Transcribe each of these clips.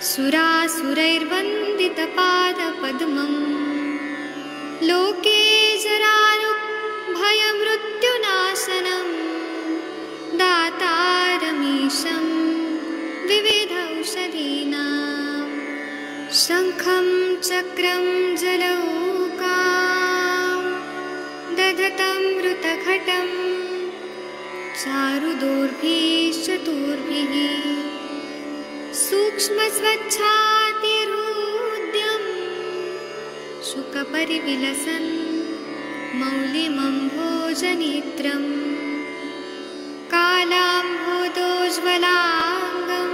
सुरासुरैर्वन्दितपादपद्मम् लोके जरारुभयमृत्युनाशनं दातारमीशं विविधौषधीनां शङ्खं चक्रं जलौकां दधतं मृतघटं चारुदोर्भिश्चतुर्भिः सूक्ष्मस्वच्छातिरुद्यं शुकपरिविलसन् मौलिमम्भोजनेत्रं कालाम्भोदोज्ज्वलाङ्गं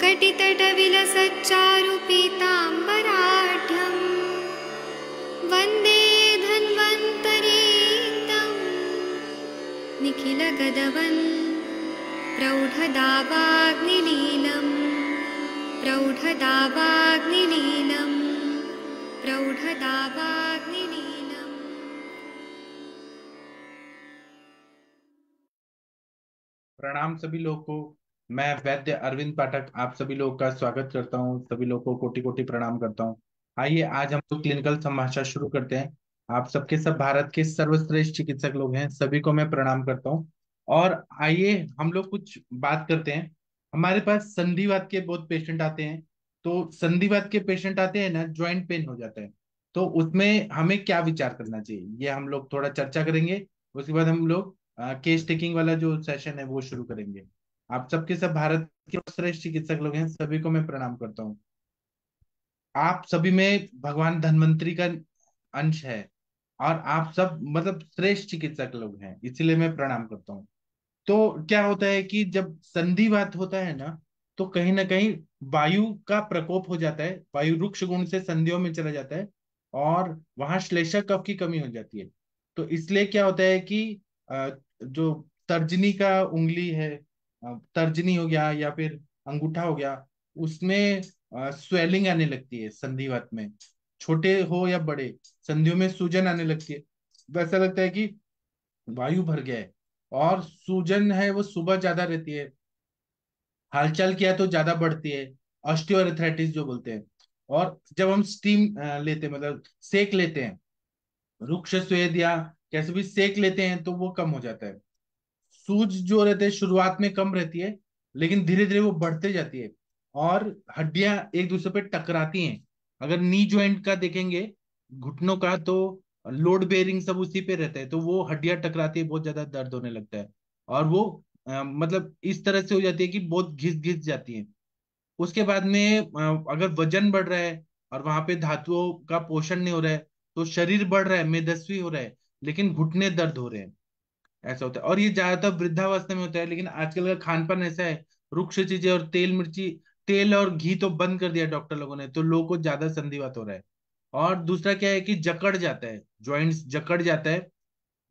कटितटविलसच्चारुपीताम्बराढ्यं वन्दे धन्वन्तरीतं निखिलगदवन् प्रौढदावाग्निलीलं प्रौढदावाग्निलीलं प्रौढदावाग्निलीलम्। प्रणाम सभी लोगों को। मैं वैद्य अरविंद पाठक आप सभी लोगों का स्वागत करता हूं। सभी लोगों को कोटि कोटि प्रणाम करता हूं। आइए आज हम लोग क्लिनिकल संभाषण शुरू करते हैं। आप सबके सब भारत के सर्वश्रेष्ठ चिकित्सक लोग हैं, सभी को मैं प्रणाम करता हूं। और आइए हम लोग कुछ बात करते हैं। हमारे पास संधिवात के बहुत पेशेंट आते हैं। तो संधिवात के पेशेंट आते हैं ना, ज्वाइंट पेन हो जाता है, तो उसमें हमें क्या विचार करना चाहिए, ये हम लोग थोड़ा चर्चा करेंगे। उसके बाद हम लोग केस टेकिंग वाला जो सेशन है वो शुरू करेंगे। आप सबके सब भारत के श्रेष्ठ चिकित्सक लोग हैं, सभी को मैं प्रणाम करता हूँ। आप सभी में भगवान धन्वंतरी का अंश है और आप सब मतलब श्रेष्ठ चिकित्सक लोग हैं, इसीलिए मैं प्रणाम करता हूँ। तो क्या होता है कि जब संधिवात होता है ना, तो कहीं ना कहीं वायु का प्रकोप हो जाता है, वायु रुक्ष गुण से संधियों में चला जाता है और वहां श्लेष्मक कफ की कमी हो जाती है। तो इसलिए क्या होता है कि जो तर्जनी का उंगली है, तर्जनी हो गया या फिर अंगूठा हो गया, उसमें स्वेलिंग आने लगती है संधिवात में। छोटे हो या बड़े, संधियों में सूजन आने लगती है। वैसा लगता है कि वायु भर गया है। और सूजन है वो सुबह ज्यादा रहती है, हलचल किया तो ज्यादा बढ़ती है, ऑस्टियोआर्थराइटिस जो बोलते हैं। और जब हम स्टीम लेते हैं, मतलब सेक लेते हैं, रुक्ष स्वेद या कैसे भी सेक लेते हैं, तो वो कम हो जाता है। सूज जो रहते हैं शुरुआत में कम रहती है, लेकिन धीरे धीरे वो बढ़ते जाती है और हड्डियां एक दूसरे पे टकराती हैं। अगर नी ज्वाइंट का देखेंगे, घुटनों का, तो लोड बेयरिंग सब उसी पे रहता है, तो वो हड्डियां टकराती है, बहुत ज्यादा दर्द होने लगता है। और वो मतलब इस तरह से हो जाती है कि बहुत घिस घिस जाती है। उसके बाद में अगर वजन बढ़ रहा है और वहां पे धातुओं का पोषण नहीं हो रहा है, तो शरीर बढ़ रहा है, मेदस्वी हो रहा है, लेकिन घुटने दर्द हो रहे हैं। ऐसा होता है और ये ज्यादातर वृद्धावस्था में होता है। लेकिन आजकल का खान पान ऐसा है, रुक्ष चीजें और तेल मिर्ची, तेल और घी तो बंद कर दिया डॉक्टर लोगों ने, तो लोगों को ज्यादा संधिवात हो रहा है। और दूसरा क्या है कि जकड़ जाता है, ज्वाइंट्स जकड़ जाता है,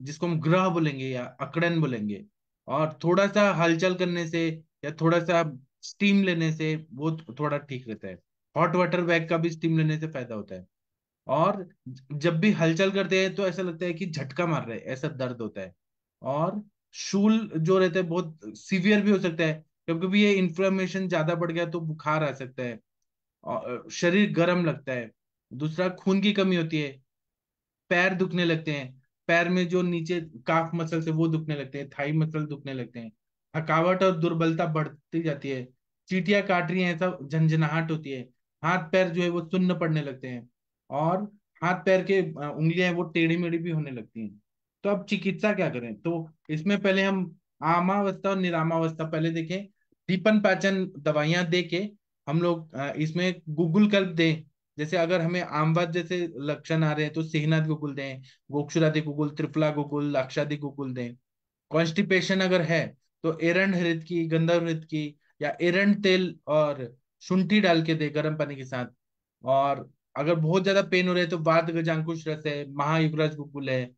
जिसको हम ग्रह बोलेंगे या अकड़न बोलेंगे। और थोड़ा सा हलचल करने से या थोड़ा सा स्टीम लेने से वो थोड़ा ठीक रहता है। हॉट वाटर बैग का भी स्टीम लेने से फायदा होता है। और जब भी हलचल करते हैं तो ऐसा लगता है कि झटका मार रहे हैं, ऐसा दर्द होता है। और शूल जो रहता है बहुत सीवियर भी हो सकता है, कभी कभी ये इन्फ्लेमेशन ज्यादा बढ़ गया तो बुखार आ सकता है और शरीर गर्म लगता है। दूसरा, खून की कमी होती है, पैर दुखने लगते हैं, पैर में जो नीचे काफ मसल से वो दुखने लगते हैं, थाई मसल दुखने लगते हैं, थकावट और दुर्बलता बढ़ती जाती है, चींटियां काट रही हैं ऐसा झंझनाहट होती है, हाथ पैर जो है वो सुन्न पड़ने लगते हैं, और हाथ पैर के उंगलियां हैं वो टेढ़ी मेढ़ी भी होने लगती हैं। तो अब चिकित्सा क्या करें, तो इसमें पहले हम आमावस्था और निरामावस्था पहले देखें। दीपन पाचन दवाइयां दे के हम लोग इसमें गूगल कल्प दें। जैसे अगर हमें आमवाद जैसे लक्षण आ रहे हैं तो सेहनाथ गुगुल दें, गोक्षुरादि गुगुल, त्रिफला गुगुल, लाक्षादि गुगुल दें। कॉन्स्टिपेशन अगर है तो एरंड हृद की, गंधर्व हृद की, या एरंड तेल और शुंठी डाल के दे गर्म पानी के साथ। और अगर बहुत ज्यादा पेन हो रहे हैं तो वात गजांकुश रस है, महायुगराज गुगुल है,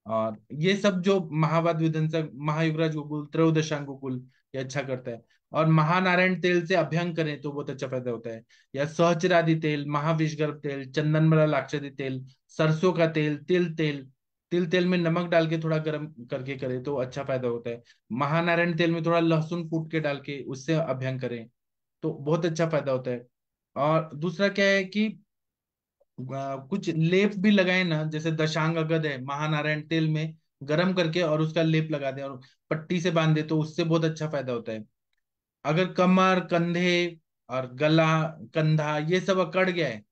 और ये सब जो महावाद विध्वंसक, महायुगराज गुगुल, त्रयोदशांग गुगुल, ये अच्छा करता है। और महानारायण तेल से अभ्यंग करें तो बहुत अच्छा फायदा होता है। या सहचरादि तेल, महाविषगर्भ तेल, चंदनमला लाक्षादि तेल, सरसों का तेल, तिल तेल, तिल तेल में नमक डाल के थोड़ा गर्म करके करें तो अच्छा फायदा होता है। महानारायण तेल में थोड़ा लहसुन कूट के डाल के उससे अभ्यंग करें तो बहुत अच्छा फायदा होता है। और दूसरा क्या है कि कुछ लेप भी लगाए ना, जैसे दशांग अगद है, महानारायण तेल में गरम करके और उसका लेप लगा दें और पट्टी से बांध दे, तो उससे बहुत अच्छा फायदा होता है। अगर कमर, कंधे और गला, कंधा ये सब अकड़ गया है,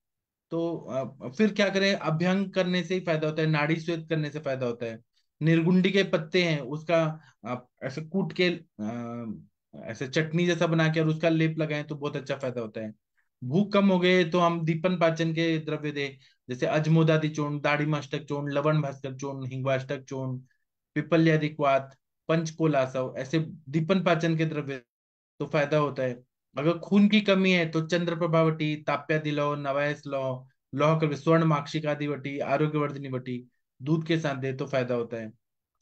तो फिर क्या करें, अभ्यंग करने से ही फायदा होता है, नाड़ी स्वेद करने से फायदा होता है। निर्गुंडी के पत्ते हैं, उसका ऐसे कूट के ऐसे चटनी जैसा बना के और उसका लेप लगाएं तो बहुत अच्छा फायदा होता है। भूख कम हो गए तो हम दीपन पाचन के द्रव्य दे, जैसे अजमोदादि चूर्ण, दाढ़ीमाष्टक चूर्ण, लवण भास्कर चूर्ण, हिंगवाष्टक चूर्ण, पिपल्यादि क्वाथ, पंचकोलासव, ऐसे दीपन पाचन के द्रव्य, तो फायदा होता है। अगर खून की कमी है तो चंद्र प्रभावटी, ताप्या दिलाओ, नवायस लो, लौह कर स्वर्ण माक्षिकादि वटी, आरोग्यवर्धिनी वटी दूध के साथ दे तो फायदा होता है।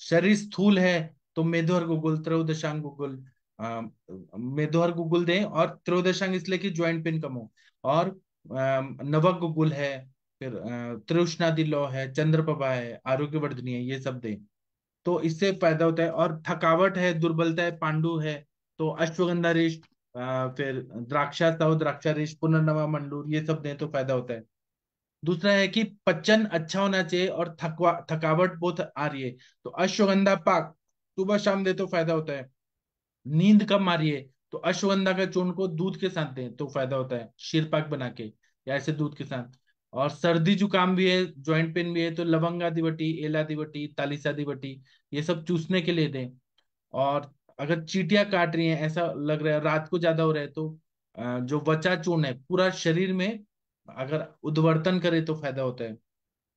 शरीर स्थूल है तो मेदोहर गुगुल, त्रयोदशांग गुगुल, मेदोहर गुगुल दें, और त्रयोदशांग इसलिए कि ज्वाइंट पेन कम हो। और नवक गुगुल है, फिर तृष्णादि लौ है, चंद्रप्रभा है, आरोग्यवर्धिनी है, ये सब दें तो इससे फायदा होता है। और थकावट है, दुर्बलता है, पांडु है, तो अश्वगंधा रिष्ट, फिर द्राक्षा तव, द्राक्षा रिष्ट, पुनर्नवा मंडूर, ये सब दें तो फायदा होता है। दूसरा है कि पचन अच्छा होना चाहिए और थकावट बहुत आ रही है, तो अश्वगंधा पाक सुबह शाम दे तो फायदा होता है। नींद कम आ रही है तो अश्वगंधा का चूर्ण को दूध के साथ दें तो फायदा होता है, शीरपाक बना के या ऐसे दूध के साथ। और सर्दी जुकाम भी है, ज्वाइंट पेन भी है, तो लवंगादिवटी, एलादिवटी, तालिसादिवटी ये सब चूसने के लिए दें। और अगर चींटियां काट रही हैं, ऐसा लग रहा है, रात को ज्यादा हो रहा है, तो जो वचा चूर्ण है पूरा शरीर में अगर उद्वर्तन करे तो फायदा होता है।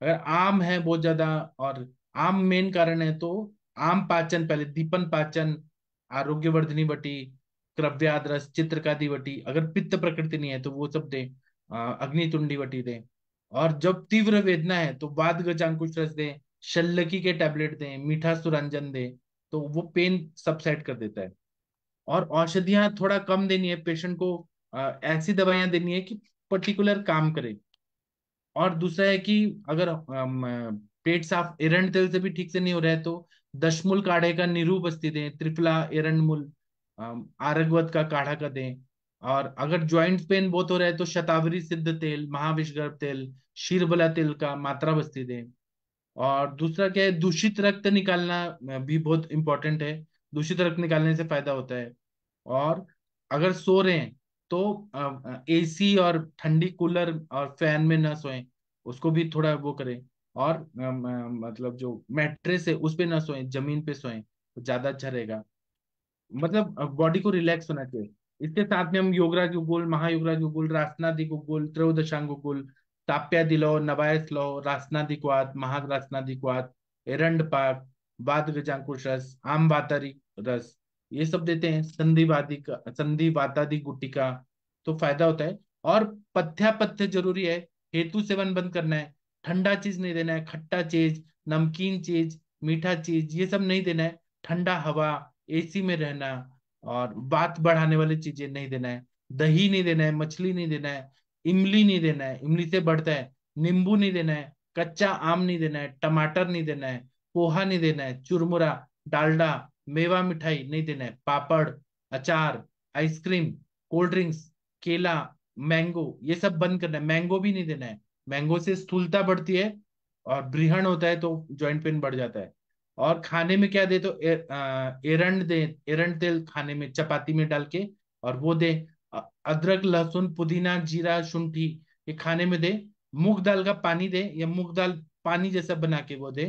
अगर आम है बहुत ज्यादा, और आम मेन कारण है, तो आम पाचन पहले, दीपन पाचन, आरोग्यवर्धिनी वटी, क्रव्याद्रस, चित्रकादि वटी, अगर पित्त प्रकृति नहीं है तो वो सब दें। अग्नितुंडी वटी दें। और जब तीव्र वेदना है तो वात गजांकुश रस दें, शल्यकी के टैबलेट दें, मीठा सुरंजन दें, तो वो पेन सबसाइड कर देता है। और औषधियां थोड़ा कम देनी है पेशेंट को, ऐसी दवाइयां देनी है कि पर्टिकुलर काम करे। और दूसरा है कि अगर पेट साफ एरंड तेल से भी ठीक से नहीं हो रहा है तो दशमूल काढ़े का नींबू बस्ती दें, त्रिफला एरंड मूल, आरगवत का काढ़ा का दें। और अगर जॉइंट पेन बहुत हो रहा है तो शतावरी सिद्ध तेल, महाविषगर्भ तेल, शीरबला तेल का मात्रा बस्ती दें। और दूसरा क्या है, दूषित रक्त निकालना भी बहुत इंपॉर्टेंट है, दूषित रक्त निकालने से फायदा होता है। और अगर सो रहे हैं तो एसी और ठंडी कूलर और फैन में ना सोएं, उसको भी थोड़ा वो करें। और मतलब जो मैट्रेस है उस पे ना सोएं, जमीन पे सोएं तो ज्यादा अच्छा रहेगा। मतलब बॉडी को रिलैक्स होना चाहिए। इसके साथ में हम योगराज गुगुल, महायोगराज गुगुल, रासनादि गुगुल, त्रयोदशांग गुगुल, ताप्या दिलो, नवायस लो, रासनादि क्वाथ, महारासनादि क्वाथ, एरंड पाक, वात गजांकुश रस, आम वातारी रस, ये सब देते हैं। संधिवादी का, संधि वातादि गुटिका, तो फायदा होता है। और पथ्या पथ्य जरूरी है, हेतु सेवन बंद करना है, ठंडा चीज नहीं देना है, खट्टा चीज, नमकीन चीज, मीठा चीज ये सब नहीं देना है। ठंडा हवा, एसी में रहना, और बात बढ़ाने वाली चीजें नहीं देना है। दही नहीं देना है, मछली नहीं देना है, इमली नहीं देना है, इमली से बढ़ता है। नींबू नहीं देना है, कच्चा आम नहीं देना है, टमाटर नहीं देना है, पोहा नहीं देना है, चुरमुरा, डालडा, मेवा मिठाई नहीं देना है, पापड़, अचार, आइसक्रीम, कोल्ड ड्रिंक्स, केला, मैंगो ये सब बंद करना है। मैंगो भी नहीं देना है, मैंगो से स्थूलता बढ़ती है और ब्रीहण होता है तो जॉइंट पेन बढ़ जाता है। और खाने में क्या दे, तो एरंड दे, एरंड तेल खाने में चपाती में डाल के, और वो दे। अदरक, लहसुन, पुदीना, जीरा, शुंठी ये खाने में दे। मूंग दाल का पानी दे, या मूंग दाल पानी जैसा बना के वो दे।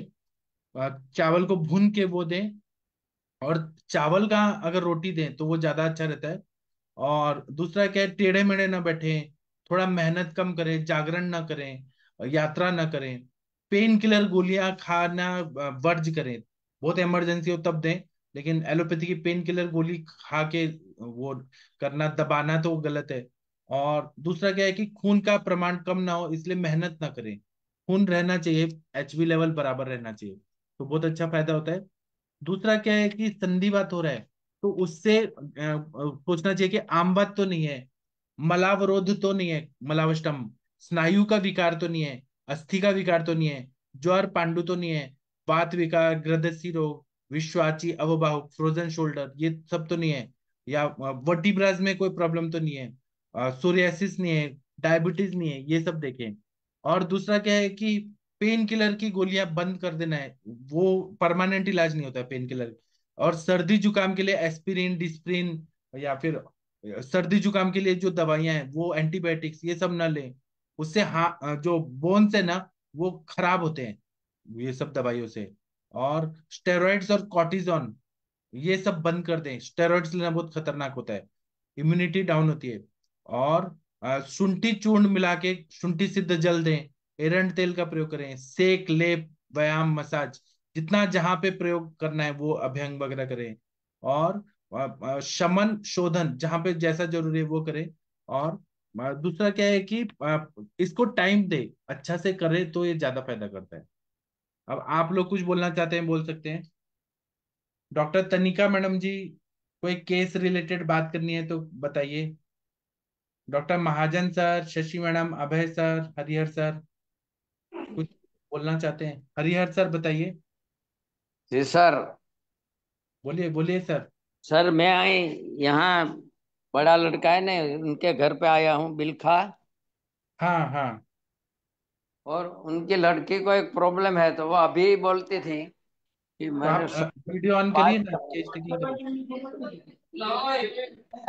चावल को भून के वो दे। और चावल का अगर रोटी दें तो वो ज्यादा अच्छा रहता है। और दूसरा क्या है, टेढ़े मेढ़े ना बैठे, थोड़ा मेहनत कम करें, जागरण ना करें, यात्रा ना करें, पेन किलर गोलियां खाना वर्ज करें। बहुत इमरजेंसी हो तब दें, लेकिन एलोपैथी की पेन किलर गोली खा के वो करना, दबाना तो गलत है। और दूसरा क्या है कि खून का प्रमाण कम ना हो, इसलिए मेहनत ना करें, खून रहना चाहिए, एचबी लेवल बराबर रहना चाहिए, तो बहुत अच्छा फायदा होता है। दूसरा क्या है कि संधिवात हो रहा है तो उससे सोचना चाहिए कि आमवात तो नहीं है, मलावरोध तो नहीं है, मलावष्टम, स्नायु का विकार तो नहीं है, अस्थि का विकार तो नहीं है, ज्वर पांडु तो नहीं है, वात विकार, ग्रदसी रोग, विश्वाची अवबाहु, फ्रोजन शोल्डर ये सब तो नहीं है, या वर्टिब्राज में कोई प्रॉब्लम तो नहीं है। सोरियासिस नहीं है, डायबिटीज नहीं है, ये सब देखें। और दूसरा क्या है कि पेन किलर की गोलियां बंद कर देना है, वो परमानेंट इलाज नहीं होता है पेन किलर। और सर्दी जुकाम के लिए एस्पिरिन, डिस्प्रिन, या फिर सर्दी जुकाम के लिए जो दवाइयां हैं वो एंटीबायोटिक्स, ये सब ना लें। उससे हाँ जो बोन्स है ना वो खराब होते हैं ये सब दवाइयों से। और स्टेरॉइड्स और कॉर्टिजोन ये सब बंद कर दें, स्टेरॉइड्स लेना बहुत खतरनाक होता है, इम्यूनिटी डाउन होती है। और शुंठी चूर्ण मिला के शुंठी सिद्ध जल दें, एरंड तेल का प्रयोग करें, सेक, लेप, व्यायाम, मसाज, जितना जहां पे प्रयोग करना है वो अभ्यंग वगैरह करें। और शमन शोधन जहां पे जैसा जरूरी है वो करें। और दूसरा क्या है कि इसको टाइम दे, अच्छा से करे तो ये ज्यादा फायदा करता है। अब आप लोग कुछ बोलना चाहते हैं, बोल सकते हैं। डॉक्टर तनिका मैडम जी, कोई केस रिलेटेड बात करनी है तो बताइए। डॉक्टर महाजन सर, शशि मैडम, अभय सर, हरिहर सर, कुछ बोलना चाहते हैं? हरिहर सर बताइए। जी सर। बोलिए बोलिए सर। सर मैं आई यहाँ, बड़ा लड़का है ना, उनके घर पे आया हूँ बिलखा। हाँ हाँ। और उनकी लड़की को एक प्रॉब्लम है, तो वो अभी बोलती थी कि तो मेरे आप से वीडियो ऑन करिए बात ना, केस टेकिंग करिए।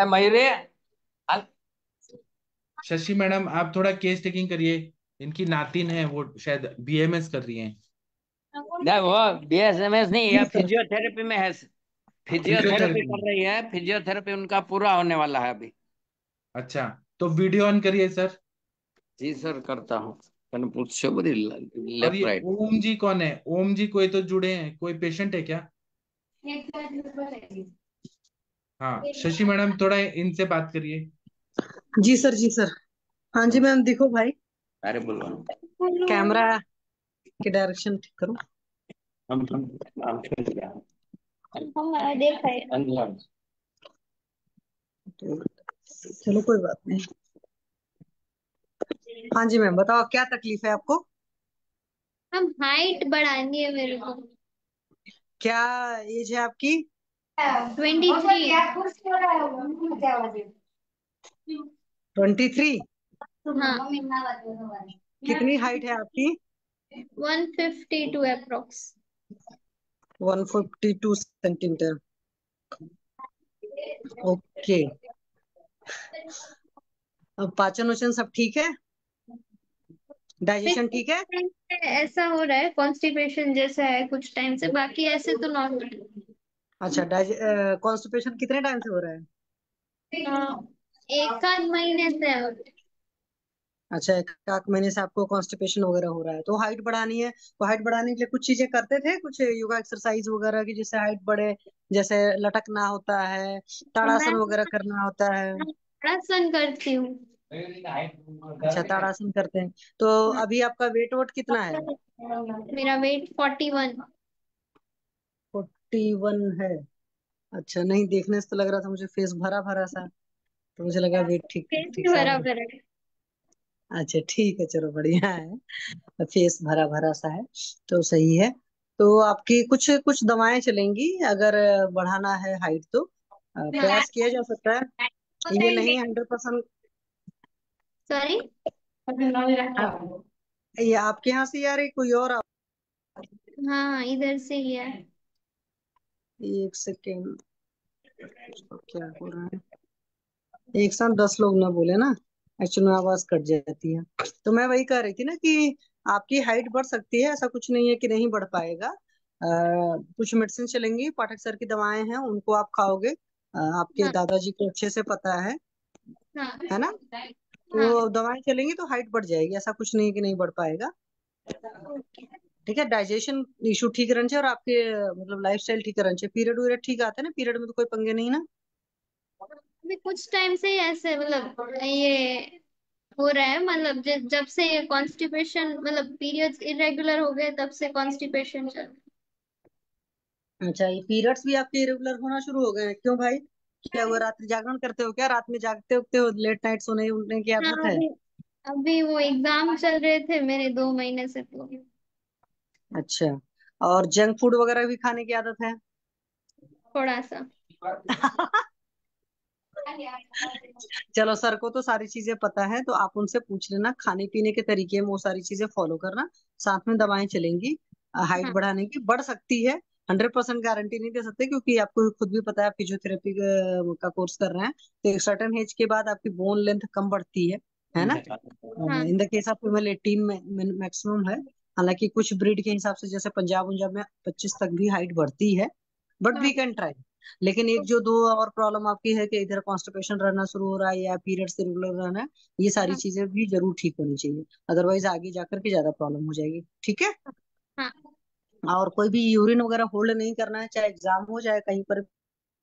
मयूरी। शशि मैडम आप थोड़ा केस टेकिंग करिए। इनकी नातिन है, वो शायद बीएमएस कर रही हैं। नहीं, वो बीएसएमएस नहीं, जी यह सर। फिजियोथेरेपी में है। Physiotherapy physiotherapy. कर रही है, फिजियोथेरेपी उनका पूरा होने वाला है अभी। अच्छा, तो वीडियो ऑन करिए सर। जी सर, करता हूँ। कन पूछो बोली, और लेफ्ट ये राइट। ओम जी कौन है? ओम जी कोई तो जुड़े हैं, कोई पेशेंट है क्या? हाँ शशि मैडम थोड़ा इनसे बात करिए। जी सर, जी सर। हाँ जी मैम, देखो भाई, अरे बोलो। कैमरा की डायरेक्शन ठीक करो। हम छोड़ गया। हम देखा है। अंजाम। चलो कोई बात नहीं। हाँ जी मैम, बताओ क्या तकलीफ है आपको? हम हाइट बढ़ानी है मेरे को। क्या एज है आपकी? 23। 23। हाँ। कितनी हाइट है आपकी? 152 अप्रोक्स। 152 सेंटीमीटर। ओके। अब पाचन वाचन सब ठीक है? डाइजेशन ठीक है? ऐसा हो रहा है, कॉन्स्टिपेशन जैसा है कुछ टाइम से, बाकी ऐसे तो नॉर्मल। अच्छा, कॉन्स्टिपेशन कितने टाइम से हो रहा है? एक आध महीने से अब। अच्छा, एक आध महीने से आपको कॉन्स्टिपेशन वगैरह हो रहा है, तो हाइट बढ़ानी है। तो हाइट बढ़ाने के लिए कुछ चीजें करते थे, कुछ योगा एक्सरसाइज वगैरह की, जिससे हाइट बढ़े। जैसे लटकना होता है, मैं ताड़ासन वगैरह करना होता है। आसन करती हूँ। अच्छा, ताड़ासन करते हैं। तो अभी आपका वेट वोट कितना है? मेरा वेट 41। 41 है? अच्छा, नहीं देखने से तो लग रहा था मुझे फेस भरा भरा सा, तो मुझे लगा वेट ठीक ठीक कैसे सा है। बराबर है? अच्छा ठीक है, चलो बढ़िया है। फेस भरा भरा सा है तो सही है। तो आपकी कुछ कुछ दवाएं चलेंगी अगर बढ़ाना है हाइट तो। प्रयास किया जा सकता है। ये नहीं 100%। सॉरी। ये आपके यहाँ से या रही कोई और हाँ, इधर से ही है। एक सेकेंड। क्या हो रहा है? एक साथ 10 लोग ना बोले ना, एक्चुअली में आवाज कट जाती है। तो मैं वही कह रही थी ना कि आपकी हाइट बढ़ सकती है, ऐसा कुछ नहीं है कि नहीं बढ़ पाएगा। कुछ मेडिसिन चलेंगी, पाठक सर की दवाएं हैं, उनको आप खाओगे। आपके हाँ दादाजी को अच्छे से पता हाँ है ना? हाँ। तो दवाएं चलेंगी तो हाइट बढ़ जाएगी, ऐसा कुछ नहीं है कि नहीं बढ़ पाएगा। ठीक है, डाइजेशन इशू ठीक रहना चाहिए, और आपके मतलब लाइफ स्टाइल ठीक रहना चाहिए। पीरियड वीरियड ठीक आते हैं ना? पीरियड में तो कोई पंगे नहीं ना? अभी कुछ टाइम से ही ऐसे मतलब ये हो रहा है, मतलब जब से ये कॉन्स्टिपेशन मतलब पीरियड्स इरेगुलर हो गए तब से कॉन्स्टिपेशन चल। अच्छा, ये पीरियड्स भी आपके इरेगुलर होना शुरू हो गए हैं? क्यों भाई, क्या हुआ? रात्रि जागरण करते हो क्या? रात में जागते उगते हो? लेट नाइट सोने उठने की हाँ, आदत है? अभी वो एग्जाम चल रहे थे मेरे 2 महीने से तो। अच्छा, और जंक फूड वगैरह भी खाने की आदत है? थोड़ा सा। चलो, सर को तो सारी चीजें पता है, तो आप उनसे पूछ लेना खाने पीने के तरीके में वो सारी चीजें फॉलो करना। साथ में दवाएं चलेंगी, हाइट हाँ बढ़ाने की बढ़ सकती है। 100% गारंटी नहीं दे सकते, क्योंकि आपको खुद भी पता है, आप फिजियोथेरेपी का कोर्स कर रहे हैं, तो एक सर्टेन एज के बाद आपकी बोन लेंथ कम बढ़ती है ना। हाँ in the case of female 18 maximum है। हालांकि कुछ ब्रीड के हिसाब से, जैसे पंजाब उंजाब में 25 तक भी हाइट बढ़ती है, बट वी हाँ कैन ट्राई। लेकिन एक जो दो और प्रॉब्लम आपकी है कि इधर कॉन्स्टिपेशन रहना शुरू हो रहा है या पीरियड्स रेगुलर रहना है, ये सारी हाँ चीजें भी जरूर ठीक होनी चाहिए। अदरवाइज आगे जाकर के ज्यादा प्रॉब्लम हो जाएगी, ठीक है। हाँ और कोई भी यूरिन वगैरह होल्ड नहीं करना है, चाहे एग्जाम हो चाहे कहीं पर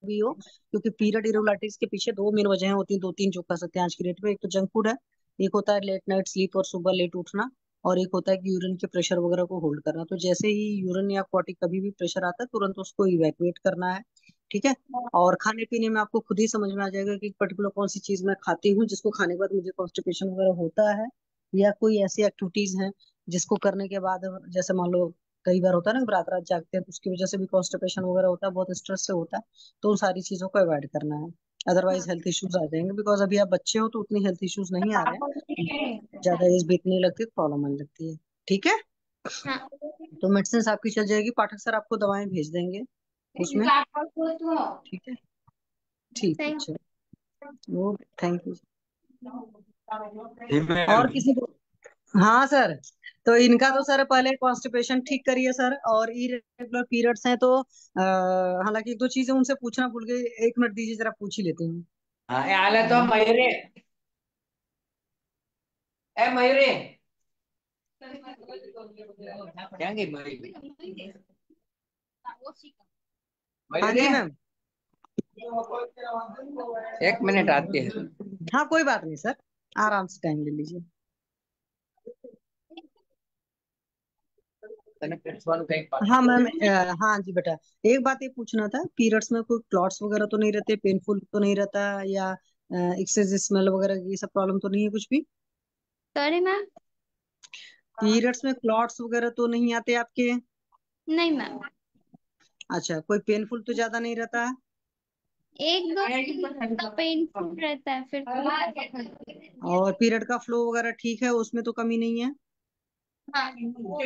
भी हो, क्योंकि पीरियड इरेगुलरिटीज के पीछे दो मेन वजह होती हैं, दो तीन जो कह सकते हैं आज की डेट में। एक तो जंक फूड है, एक होता है लेट नाइट स्लीप और सुबह लेट उठना, और एक होता है कि यूरिन के प्रेशर वगैरह को होल्ड करना। तो जैसे ही यूरिन या पॉटी कभी भी प्रेशर आता है, तुरंत उसको इवैक्यूएट करना है, ठीक है। और खाने पीने में आपको खुद ही समझ में आ जाएगा कि पर्टिकुलर कौन सी चीज मैं खाती हूँ जिसको खाने के बाद मुझे कॉन्स्टिपेशन वगैरह होता है, या कोई ऐसी एक्टिविटीज हैं जिसको करने के बाद, जैसे मान लो कई बार होता है ना, रात रात जागते हैं तो उसकी वजह से भी कॉन्स्टिपेशन वगैरह होता है, बहुत स्ट्रेस से होता है। तो उन सारी चीजों को अवॉइड करना है, अदरवाइज हाँ हेल्थ इश्यूज आ जाएंगे। बिकॉज अभी आप बच्चे हो तो उतनी हेल्थ इश्यूज नहीं आ रहे हैं, ज्यादा एज बीतने लगती है तो प्रॉब्लम आने लगती है, ठीक है। हाँ तो मेडिसिन आपकी चल जाएगी, पाठक सर आपको दवाएं भेज देंगे उसमें, ठीक है। ठीक है, थैंक चलो, ओके, थैंक यू। जी मैम। और किसी को? हाँ सर, तो इनका तो सर पहले कॉन्स्टिपेशन ठीक करिए सर, और इरेगुलर पीरियड्स हैं तो हालांकि एक दो चीजें उनसे पूछना भूल गई, 1 मिनट दीजिए, जरा पूछ ही लेते हैं। हाँ ये आले तो मयूरी, ए मयूरी क्या गई मयूरी? हाँ मयूरी जी मैम। 1 मिनट आती है। हाँ कोई बात नहीं सर, आराम से टाइम ले लीजिए। तने पूछवानु कहीं हाँ पाछું मैम, है? हाँ जी बेटा, एक बात ये पूछना था, पीरियड्स में कोई क्लॉट्स वगैरह तो नहीं रहते, पेनफुल तो नहीं रहता, या एक्सेस स्मेल वगैरह ये सब प्रॉब्लम तो नहीं है कुछ भी? Sorry ma'am. पीरियड्स में क्लॉट्स वगैरह तो नहीं आते आपके? नहीं मैम। अच्छा, कोई पेनफुल तो ज्यादा नहीं रहता है? एक दो पेनफुल रहता है फिर और पीरियड का फ्लो वगैरह ठीक है, उसमें तो कमी नहीं है? हाँ चलो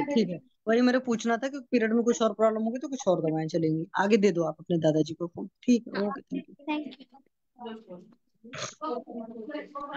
ठीक है, वही मेरे पूछना था कि पीरियड में कुछ और प्रॉब्लम होगी तो कुछ और दवाएं चलेंगी। आगे दे दो आप अपने दादाजी को फोन, ठीक है, ओके, थैंक यू। थैंक जी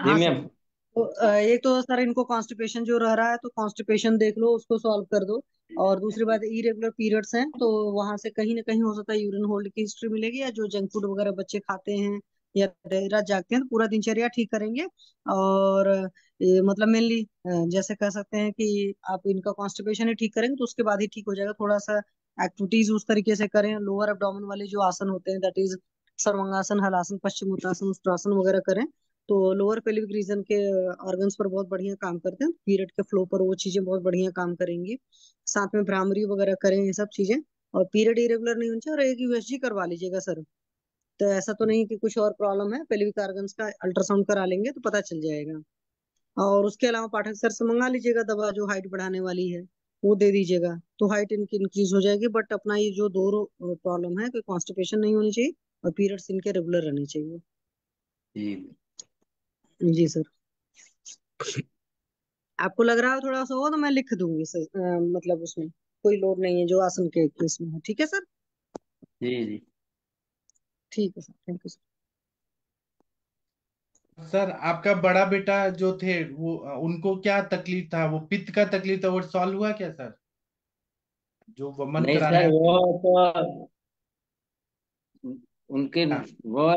हाँ सर, मैम। तो एक तो सर इनको कॉन्स्टिपेशन जो रह रहा है, तो कॉन्स्टिपेशन देख लो, उसको सॉल्व कर दो। और दूसरी बात, इरेगुलर पीरियड्स हैं तो वहां से कहीं ना कहीं हो सकता है यूरिन होल्ड की हिस्ट्री मिलेगी, या जो जंक फूड वगैरह बच्चे खाते हैं या देर रात जागते हैं, तो पूरा दिनचर्या ठीक करेंगे। और मतलब मेनली जैसे कह सकते हैं कि आप इनका कॉन्स्टिपेशन ही ठीक करेंगे तो उसके बाद ही ठीक हो जाएगा। थोड़ा सा एक्टिविटीज उस तरीके से करें, लोअर एब्डोमेन वाले जो आसन होते हैं, दैट इज सर्वांगासन, हलासन, पश्चिमोत्तासन, उत्तरासन वगैरह करें, तो लोअर पेल्विक रीजन के ऑर्गन्स पर बहुत बढ़िया काम करते हैं, पीरियड के फ्लो पर वो चीजें बहुत बढ़िया काम करेंगी। साथ में भ्रामरी वगैरह करें, ये सब चीजें। और पीरियड इरेगुलर नहीं होना चाहिए, और एक यूएसजी करवा लीजिएगा सर। तो ऐसा तो नहीं कि कुछ और प्रॉब्लम है, पेल्विक ऑर्गन्स का अल्ट्रासाउंड करा लेंगे तो पता चल जाएगा। और उसके अलावा पाठक सर से मंगा लीजिएगा दवा जो हाइट बढ़ाने वाली है, वो दे दीजिएगा, तो हाइट इनकी इंक्रीज हो जाएगी। बट अपना ये जो दो प्रॉब्लम है, कोई कॉन्स्टिपेशन नहीं होनी चाहिए और पीरियड्स इनके रेगुलर रहने चाहिए। जी जी सर, आपको लग रहा है थोड़ा सा हो तो मैं लिख दूंगी सर, मतलब उसमें कोई लोड नहीं है जो आसन के केस में है, ठीक है सर। जी जी। ठीक है sir, thank you sir. Sir आपका बड़ा बेटा जो थे वो उनको क्या तकलीफ था, वो पित्त का तकलीफ था, वो सॉल्व हुआ क्या सर, जो वमन नहीं कराने सर, आए थे? वो तो उनके हाँ वो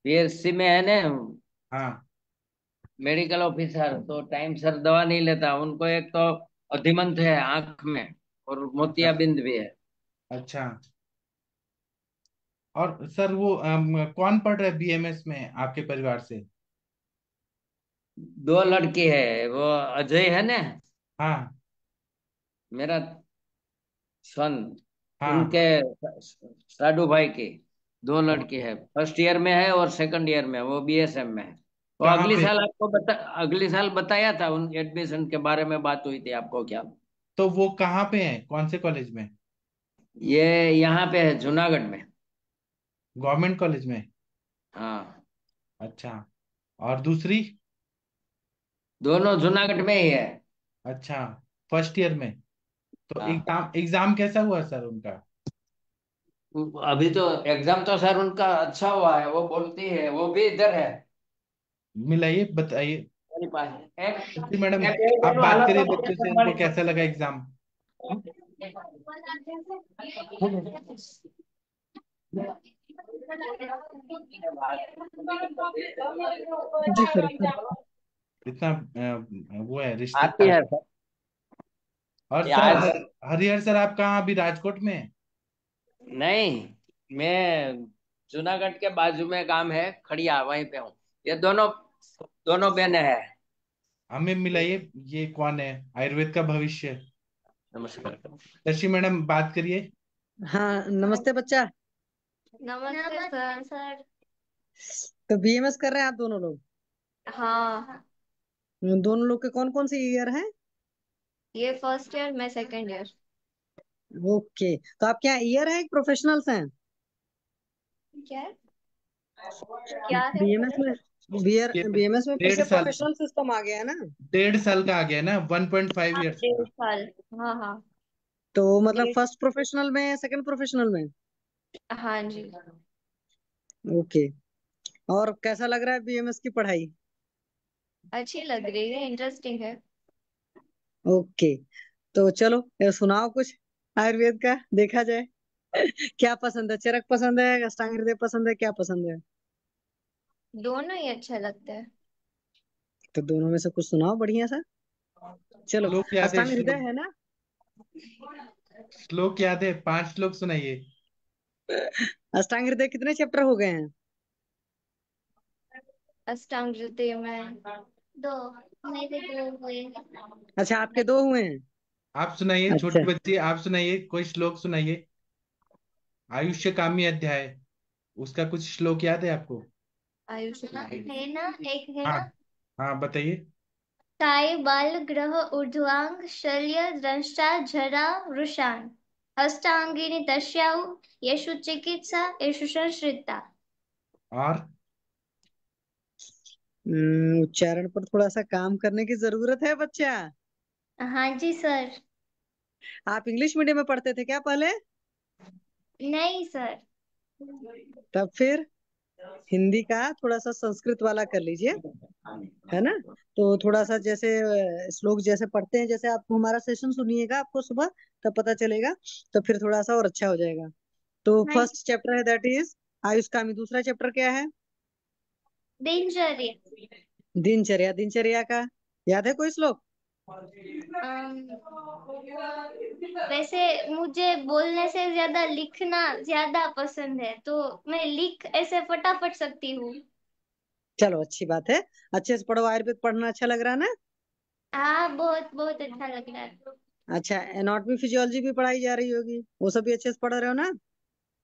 पीएससी में है ना, हाँ। मेडिकल ऑफिसर, तो टाइम सर दवा नहीं लेता। उनको एक तो अधिमंत है आंख में, और अच्छा मोतियाबिंद भी है। अच्छा। और सर वो कौन पढ़ रहे बीएमएस में आपके परिवार से? 2 लड़की है, वो अजय है ना, हाँ मेरा सन, हाँ। उनके साडू भाई की 2 लड़की ओके। है। फर्स्ट ईयर में है और सेकंड ईयर में है, वो बीएसएम में है। तो कहाँ अगली पे? साल आपको अगली साल बताया था उन एडमिशन के बारे में, बात हुई थी आपको क्या? तो वो कहाँ पे है, कौन से कॉलेज में? ये यहाँ पे है जूनागढ़ में। गवर्नमेंट कॉलेज में? हाँ, अच्छा। और दूसरी? दोनों जूनागढ़ में ही है। अच्छा, फर्स्ट ईयर में। तो हाँ, एग्जाम एग्जाम कैसा हुआ सर उनका? अभी तो एग्जाम तो सर उनका अच्छा हुआ है, वो बोलती है, वो भी इधर है मिलाइए, बताइए। मेरे पास। एक श्रुति मैडम, एक एक आप दिन बात हालत करिए तो बच्चों से, हमारी। उनको कैसा लगा एग्जाम? जी सर सर। इतना वो है आती रिश्तेदार। है सर। और ये सर आज हरिहर सर, आप कहाँ अभी राजकोट में हैं? नहीं, मैं जूनागढ़ के बाजू में गांव है खड़िया, वहीं पे हूँ। ये दोनों दोनों बहनें हैं। हमें मिलाइए, ये कौन है आयुर्वेद का भविष्य? नमस्कार। शशि मैडम, बात करिए। हाँ नमस्ते बच्चा। नमस्ते सर। सर। तो बीएमएस कर रहे हैं आप दोनों लोग? हाँ, दोनों लोग के कौन कौन से ईयर हैं? ये फर्स्ट ईयर, मैं सेकंड ईयर। ओके, तो आप क्या ईयर है प्रोफेशनल्स हैं? क्या है? क्या है? बीएमएस में ये बीएमएस में फिर डेढ़ से साल प्रोफेशनल सिस्टम आ गया है ना? 1.5 साल का आ गया ना, 1.5 ईयर्स डेढ़ का। साल। हाँ हाँ। तो मतलब डेढ़। फर्स्ट प्रोफेशनल में, सेकंड प्रोफेशनल में? हाँ जी। ओके। और कैसा लग रहा है बीएमएस की पढ़ाई? अच्छी लग रही है, इंटरेस्टिंग है। ओके, तो चलो ये सुनाओ कुछ आयुर्वेद का, देखा जाए। क्या पसंद है, चरक पसंद है, अष्टांग हृदय पसंद है, क्या पसंद है? दोनों ही अच्छा लगता है। तो दोनों में से कुछ सुनाओ बढ़िया सा। चलो, श्लोक याद है? अष्टांग हृदय श्लोक, है ना? श्लोक याद है? 5 श्लोक सुनाइए। अष्टांग हृदय कितने चैप्टर हो गए हैं? अष्टांग हृदय में दो, मेरे दो हुए। अच्छा, आपके दो हुए हैं। आप सुनाइए, अच्छा, छोटी बच्ची, आप सुनाइए, कोई श्लोक सुनाइए। आयुष्य कामी अध्याय, उसका कुछ श्लोक याद है आपको? आयुष्मान है ना, एक है हाँ। ना। हाँ, बताइए। काय बाल ग्रह ऊर्ध्वांग शल्य दंष्टा जरा वृषान हस्तांगिनी तस्याउ येषु चिकित्सा येषु संश्रिता। और उच्चारण पर थोड़ा सा काम करने की जरूरत है बच्चा। हाँ जी सर। आप इंग्लिश मीडियम में पढ़ते थे क्या पहले? नहीं सर। तब फिर हिंदी का थोड़ा सा संस्कृत वाला कर लीजिए, है ना? तो थोड़ा सा जैसे श्लोक जैसे पढ़ते हैं, जैसे आप हमारा सेशन सुनिएगा आपको सुबह, तब पता चलेगा। तो फिर थोड़ा सा और अच्छा हो जाएगा। तो हाँ जी। फर्स्ट चैप्टर है दैट इज आयुष कामी। दूसरा चैप्टर क्या है? दिनचर्या। दिनचर्या। दिनचर्या का याद है कोई श्लोक? अम, वैसे मुझे बोलने से ज्यादा लिखना ज्यादा पसंद है, तो मैं लिख ऐसे फटाफट सकती हूँ। चलो अच्छी बात है, अच्छे से पढ़ो। आयुर्वेद पढ़ना अच्छा लग रहा है ना? हाँ, बहुत बहुत अच्छा लग रहा है। अच्छा, एनाटॉमी फिजियोलॉजी भी पढ़ाई जा रही होगी, वो सब भी अच्छे से पढ़ रहे हो ना?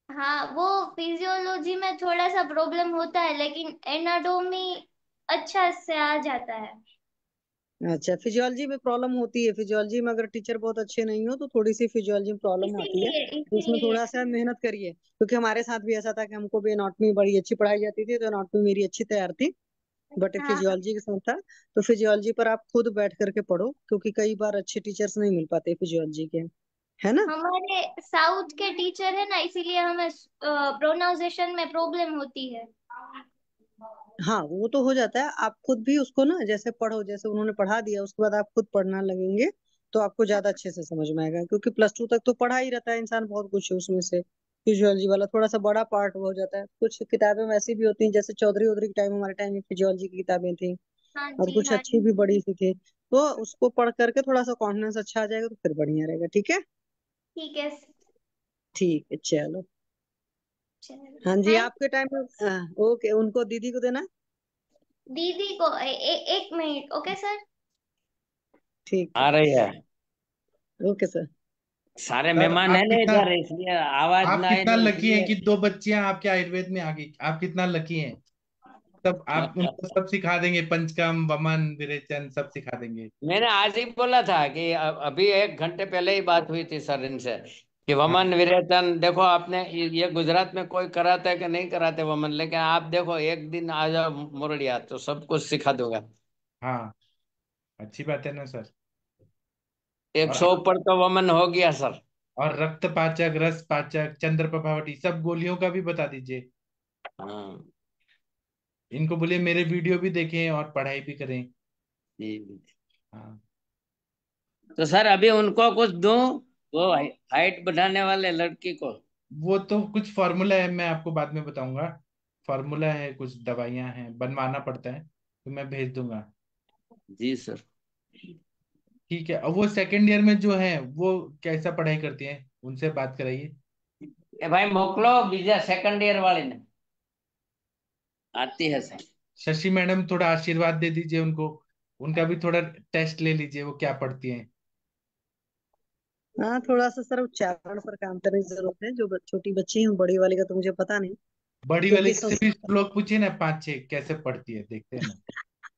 हाँ, वो फिजियोलॉजी में थोड़ा सा प्रॉब्लम होता है, लेकिन एनाटोमी अच्छा से आ जाता है। अच्छा, फिजियोलॉजी में प्रॉब्लम होती है। फिजियोलॉजी में अगर टीचर बहुत अच्छे नहीं हो तो थोड़ी सी फिजियोलॉजी में प्रॉब्लम आती है। इसीलिए तो उसमें इसीलिए थोड़ा सा मेहनत करिए, क्योंकि हमारे साथ भी ऐसा था कि हमको भी एनाटॉमी बड़ी अच्छी पढ़ाई जाती थी, तो एनाटॉमी मेरी अच्छी तैयार थी। बट हाँ। फिजियोलॉजी के साथ था। तो फिजियोलॉजी पर आप खुद बैठ करके पढ़ो, क्योंकि कई बार अच्छे टीचर्स नहीं मिल पाते फिजियोलॉजी के, है ना? हमारे साउथ के टीचर है ना, इसीलिए हमें प्रोनाउंसिएशन में प्रॉब्लम होती है। हाँ, वो तो हो जाता है। आप खुद भी उसको ना जैसे पढ़ो, जैसे उन्होंने पढ़ा दिया उसके बाद आप खुद पढ़ना लगेंगे, तो आपको ज्यादा अच्छे से समझ में आएगा। क्योंकि प्लस टू तक तो पढ़ा ही रहता है इंसान बहुत कुछ, उसमें से फिजियोलॉजी वाला थोड़ा सा बड़ा पार्ट हो जाता है। कुछ किताबें वैसी भी होती हैं, जैसे चौधरी उधरी के टाइम, हमारे टाइम में फिजियोलॉजी की किताबें थी, हाँ और जी, कुछ हाँ अच्छी जी। भी बड़ी सी थी। तो उसको पढ़ करके थोड़ा सा कॉन्फिडेंस अच्छा आ जाएगा, तो फिर बढ़िया रहेगा। ठीक है? ठीक है। ठीक है, चलो। चलो, हाँ जी, थैंक। आपके टाइम में ओके, उनको दीदी को देना। दीदी को एक मिनट, ओके सर। ठीक है, आ रही है। Okay sir. सारे सर मेहमान है आप ना कितना इधर, इसलिए आवाज आप ना आए कितना तो लकी हैं इसलिए। कि 2 बच्चियां आपके आयुर्वेद में आ गई। आप कितना लकी हैं। सब आप उनको सब सिखा देंगे, पंचकर्म, वमन, विरेचन सब सिखा देंगे। मैंने आज ही बोला था कि अभी 1 घंटे पहले ही बात हुई थी सर इनसे, कि हाँ वमन विरेचन देखो आपने ये गुजरात में कोई कराता है कि नहीं कराते वमन, लेकिन आप देखो एक दिन आ जाओ मोरडिया तो सब कुछ सिखा दूंगा। हाँ, अच्छी बात है ना सर। एक और सौ ऊपर तो वमन हो गया सर। और रक्त पाचक, रस पाचक, चंद्र प्रभावटी सब गोलियों का भी बता दीजिए। हाँ इनको बोलिए मेरे वीडियो भी देखें और पढ़ाई भी करें। जी। हाँ, तो सर अभी उनको कुछ दूं, वो हाइट बढ़ाने वाले लड़की को। वो तो कुछ फॉर्मूला है, मैं आपको बाद में बताऊंगा। फॉर्मूला है, कुछ दवाइयां हैं, बनवाना पड़ता है, तो मैं भेज दूंगा। जी सर। ठीक है। और वो सेकंड ईयर में जो है वो कैसा पढ़ाई करती हैं, उनसे बात कराइए। ए भाई मोकलो बीजा सेकंड ईयर वाले ने, आती है सर। शशि मैडम, थोड़ा आशीर्वाद दे दीजिए उनको। उनका भी थोड़ा टेस्ट ले लीजिए, वो क्या पढ़ती हैं। हाँ, थोड़ा सा सर उच्चारण पर काम करने की जरूरत है। जो छोटी बच्ची है, बड़ी वाली का तो मुझे पता नहीं, बड़ी वाली क्योंकि से भी लोग पूछिए ना, 5-6 कैसे पढ़ती है, देखते हैं ना।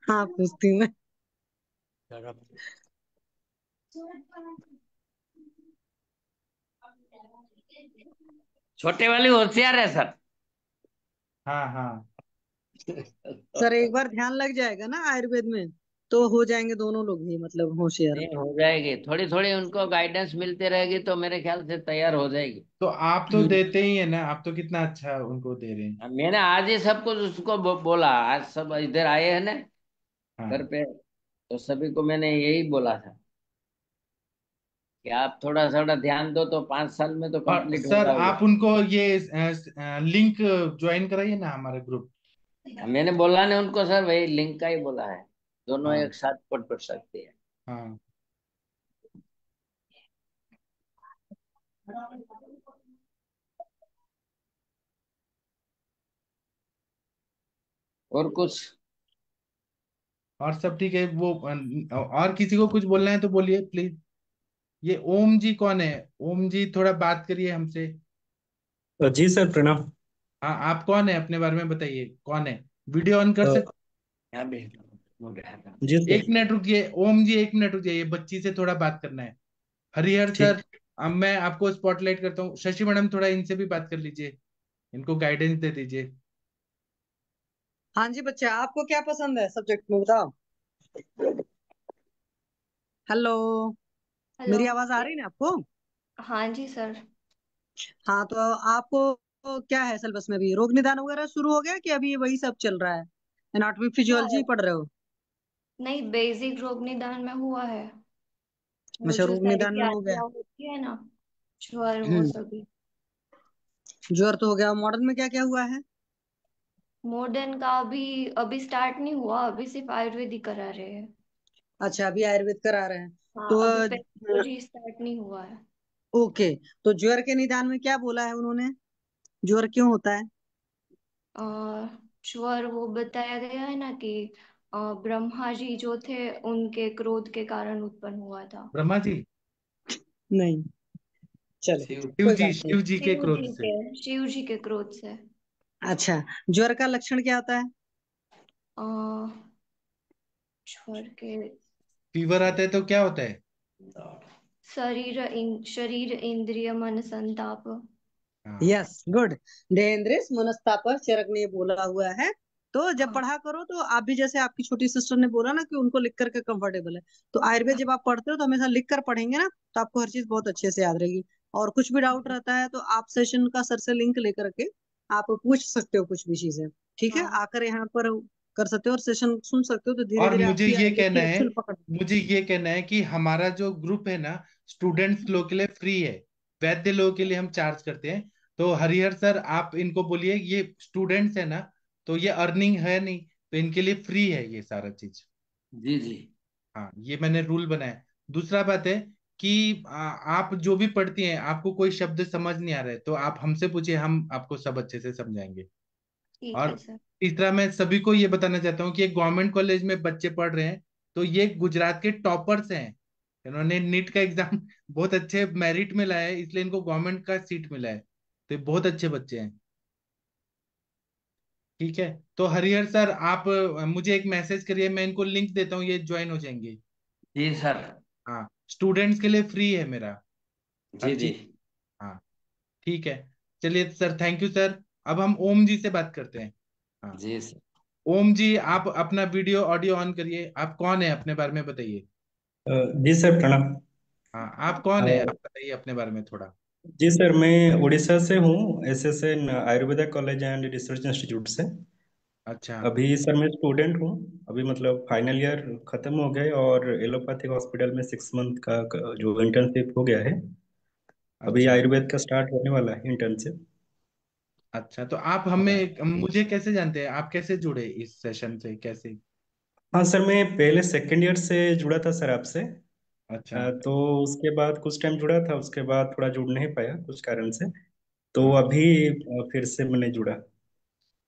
हाँ, पूछती हूँ मैं। छोटे वाली होशियार है सर। हाँ हाँ। सर एक बार ध्यान लग जाएगा ना आयुर्वेद में, तो हो जाएंगे दोनों लोग ही मतलब होशियार। नहीं हो जाएगी, थोड़ी थोड़ी उनको गाइडेंस मिलती रहेगी तो मेरे ख्याल से तैयार हो जाएगी। तो आप तो देते ही है ना, आप तो कितना अच्छा उनको दे रहे हैं। मैंने आज ही सब कुछ उसको बोला, आज सब इधर आए हैं ना घर हाँ। पे, तो सभी को मैंने यही बोला था कि आप थोड़ा थोड़ा ध्यान दो तो 5 साल में तो और कंप्लीट हो सर जाओगे। आप उनको ये लिंक ज्वाइन कराइए ना हमारे ग्रुप। मैंने बोला नहीं उनको सर, वही लिंक का ही बोला है, दोनों हाँ एक साथ पढ़ सकते हैं। हाँ। और कुछ? और सब ठीक है। वो और किसी को कुछ बोलना है तो बोलिए प्लीज। ये ओम जी कौन है? ओम जी थोड़ा बात करिए हमसे। जी सर, प्रणाम। हाँ, आप कौन है, अपने बारे में बताइए, कौन है? वीडियो ऑन कर अ, सकते? यहाँ भी हो गया था। जी एक सर। मिनट रुकिए ओम जी, 1 मिनट रुकिए, ये बच्ची से थोड़ा बात करना है। हरिहर ठीक। सर, अब मैं आपको स्पॉटलाइट करता हूँ। शशि मैडम, थोड़ा इनसे भी बात कर लीजिए, इनको गाइडेंस दे दीजिए। हाँ जी बच्चा, आपको क्या पसंद है सब्जेक्ट में, बताओ। Hello, hello. मेरी आवाज आ रही है ना आपको? हाँ जी सर। हाँ, तो आपको क्या है सिलेबस में? भी रोग निदान वगैरह शुरू हो गया कि अभी वही सब चल रहा है? एनाटॉमी फिजियोलॉजी हाँ, पढ़ रहे हो? नहीं बेसिक रोग निदान में हुआ है। वो अच्छा, जो रोग सारी निदान में हो गया। व्याधियाँ होती है ना, ज्वर वो हम्म। सभी। ज्वर तो हो गया, मॉडर्न में क्या क्या हुआ है? मॉडर्न का अभी अभी स्टार्ट नहीं हुआ, अभी सिर्फ आयुर्वेदिक करा रहे हैं। अच्छा, अभी आयुर्वेद करा रहे हैं। हाँ, तो अभी पैथोलॉजी स्टार्ट नहीं हुआ है। ओके, तो ज्वर के निदान में क्या बोला है उन्होंने? ज्वर क्यों होता है? और ज्वर वो बताया गया है ना कि ब्रह्मा जी जो थे उनके क्रोध के कारण उत्पन्न हुआ था। ब्रह्मा जी? नहीं, चलो शिव कोई जी, बात नहीं। शिव जी के क्रोध से। शिव जी के क्रोध से। अच्छा, ज्वर का लक्षण क्या होता है? अ, ज्वर के फीवर आता है तो क्या होता है? शरीर इंद्रिय मन संताप। हाँ यस, गुड। देहेंद्रिस मनस्ताप चरक ने बोला हुआ है। तो जब हाँ पढ़ा करो तो आप भी, जैसे आपकी छोटी सिस्टर ने बोला ना कि उनको लिख करके कंफर्टेबल है, तो आयुर्वेद जब आप पढ़ते हो तो हमेशा लिख कर पढ़ेंगे ना, तो आपको हर चीज बहुत अच्छे से याद रहेगी। और कुछ भी डाउट रहता है तो आप सेशन का सर से लिंक लेकर के आप पूछ सकते हो कुछ भी चीजें। ठीक है, हाँ आकर यहाँ पर कर सकते हो और सेशन सुन सकते हो, तो धीरे और धीरे मुझे आपकी ये आयुर्वेद कहना की है, एक्चुअल पकड़। मुझे ये कहना है कि हमारा जो ग्रुप है ना, स्टूडेंट्स लोग के लिए फ्री है। वैद्य लोगों के लिए हम चार्ज करते हैं। तो हरिहर सर, आप इनको बोलिए ये स्टूडेंट्स है ना, तो ये अर्निंग है नहीं, तो इनके लिए फ्री है ये सारा चीज। जी जी। हाँ, ये मैंने रूल बनाया। दूसरा बात है कि आप जो भी पढ़ती हैं, आपको कोई शब्द समझ नहीं आ रहा है तो आप हमसे पूछिए, हम आपको सब अच्छे से समझाएंगे। ठीक और है सर। तीसरा, मैं सभी को ये बताना चाहता हूँ कि एक गवर्नमेंट कॉलेज में बच्चे पढ़ रहे हैं, तो ये गुजरात के टॉपर्स हैं। इन्होंने नीट का एग्जाम बहुत अच्छे मेरिट में लाया है, इसलिए इनको गवर्नमेंट का सीट मिला है। तो ये बहुत अच्छे बच्चे हैं। ठीक है। तो हरिहर सर, आप मुझे एक मैसेज करिए, मैं इनको लिंक देता हूँ, ये ज्वाइन हो जाएंगे। जी सर। हाँ, स्टूडेंट्स के लिए फ्री है मेरा, जी हर जी। चीज। ठीक है। चलिए सर, थैंक यू सर। अब हम ओम जी से बात करते हैं। हाँ, जी सर। ओम जी, आप अपना वीडियो ऑडियो ऑन करिए। आप कौन है, अपने बारे में बताइए। जी सर प्रणाम। हाँ, आप कौन अ, है, आप बताइए अपने बारे में थोड़ा। जी सर, मैं उड़ीसा से हूँ, SSN Ayurveda college and research institute से। अच्छा। अभी सर मैं स्टूडेंट हूँ। अभी मतलब फाइनल ईयर खत्म हो गया है और एलोपैथिक हॉस्पिटल में 6 मंथ का जो इंटर्नशिप हो गया है। अभी अच्छा। आयुर्वेद का स्टार्ट होने वाला है इंटर्नशिप। अच्छा, तो आप हमें मुझे कैसे जानते हैं, आप कैसे जुड़े इस सेशन से, कैसे? हाँ सर, मैं पहले सेकेंड ईयर से जुड़ा था सर आपसे। अच्छा। तो उसके बाद कुछ टाइम जुड़ा था, उसके बाद थोड़ा जुड़ नहीं पाया कुछ कारण से। तो हाँ। अभी फिर से मैंने जुड़ा।